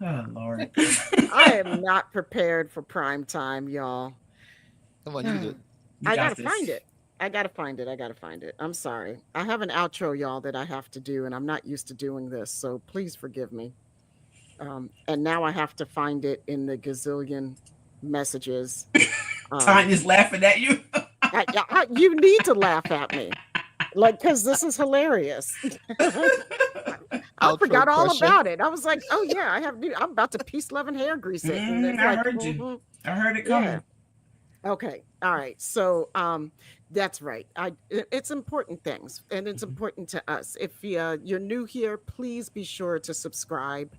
Oh, Lord. I am not prepared for prime time, y'all. Come on, you do it. I gotta find it. I gotta find it. I'm sorry. I have an outro, y'all, that I have to do, and I'm not used to doing this, so please forgive me. And now I have to find it in the gazillion messages. Tanya's laughing at you. You need to laugh at me, like, because this is hilarious. I forgot all about it. I was like, oh yeah, I'm about to peace, love, and hair grease it. I heard you. I heard it coming. Yeah. Okay. All right. So that's right. It's important things, and it's important to us. If you're new here, please be sure to subscribe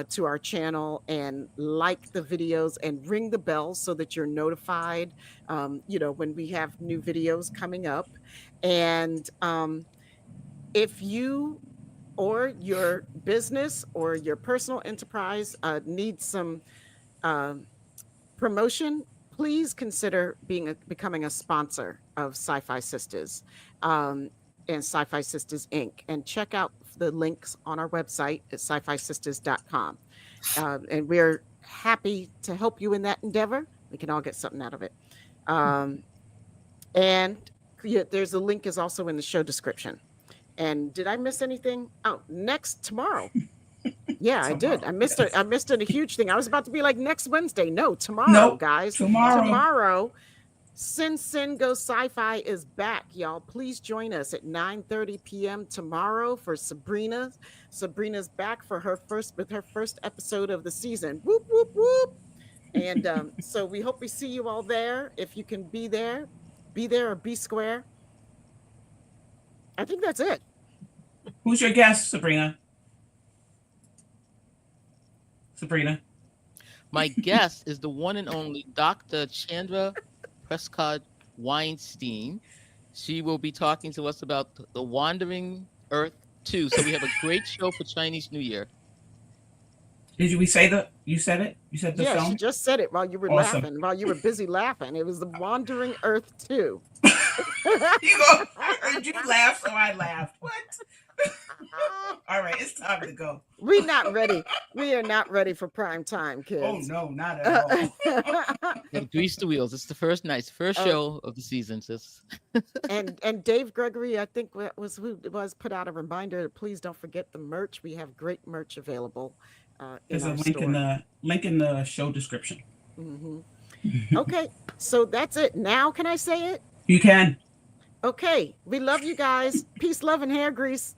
to our channel and like the videos and ring the bell so that you're notified, when we have new videos coming up. And if you or your business or your personal enterprise needs some promotion, please consider becoming a sponsor of Sci-Fi Sisters and Sci-Fi Sisters Inc. And check out the links on our website at sci-fi-sisters.com. And we're happy to help you in that endeavor. We can all get something out of it. And there's a link is also in the show description. And did I miss anything? Oh, tomorrow. Yeah, I did. I missed a huge thing. I was about to be like next Wednesday. No, tomorrow, guys. Tomorrow. Sin Go Sci-Fi is back, y'all. Please join us at 9:30 p.m. tomorrow for Sabrina. Sabrina's back for her first episode of the season. Whoop whoop whoop. And so we hope we see you all there. If you can be there or be square. I think that's it. Who's your guest, Sabrina? Sabrina. My guest is the one and only Dr. Chandra Prescott Weinstein. She will be talking to us about The Wandering Earth 2. So we have a great show for Chinese New Year. Did we say you said it? You said the Yeah, film? she just said it while you were Awesome. laughing, while you were busy laughing. It was The Wandering Earth 2. I heard you laugh, so I laughed. What? All right, it's time to go. We're not ready. We are not ready for prime time, kids. Oh no, not at all. Grease the wheels. It's the first show of the season, sis. and Dave Gregory, I think who put out a reminder. Please don't forget the merch. We have great merch available. There's a link in the show description. Mm-hmm. Okay, so that's it. Now, can I say it? You can. Okay, we love you guys. Peace, love, and hair grease.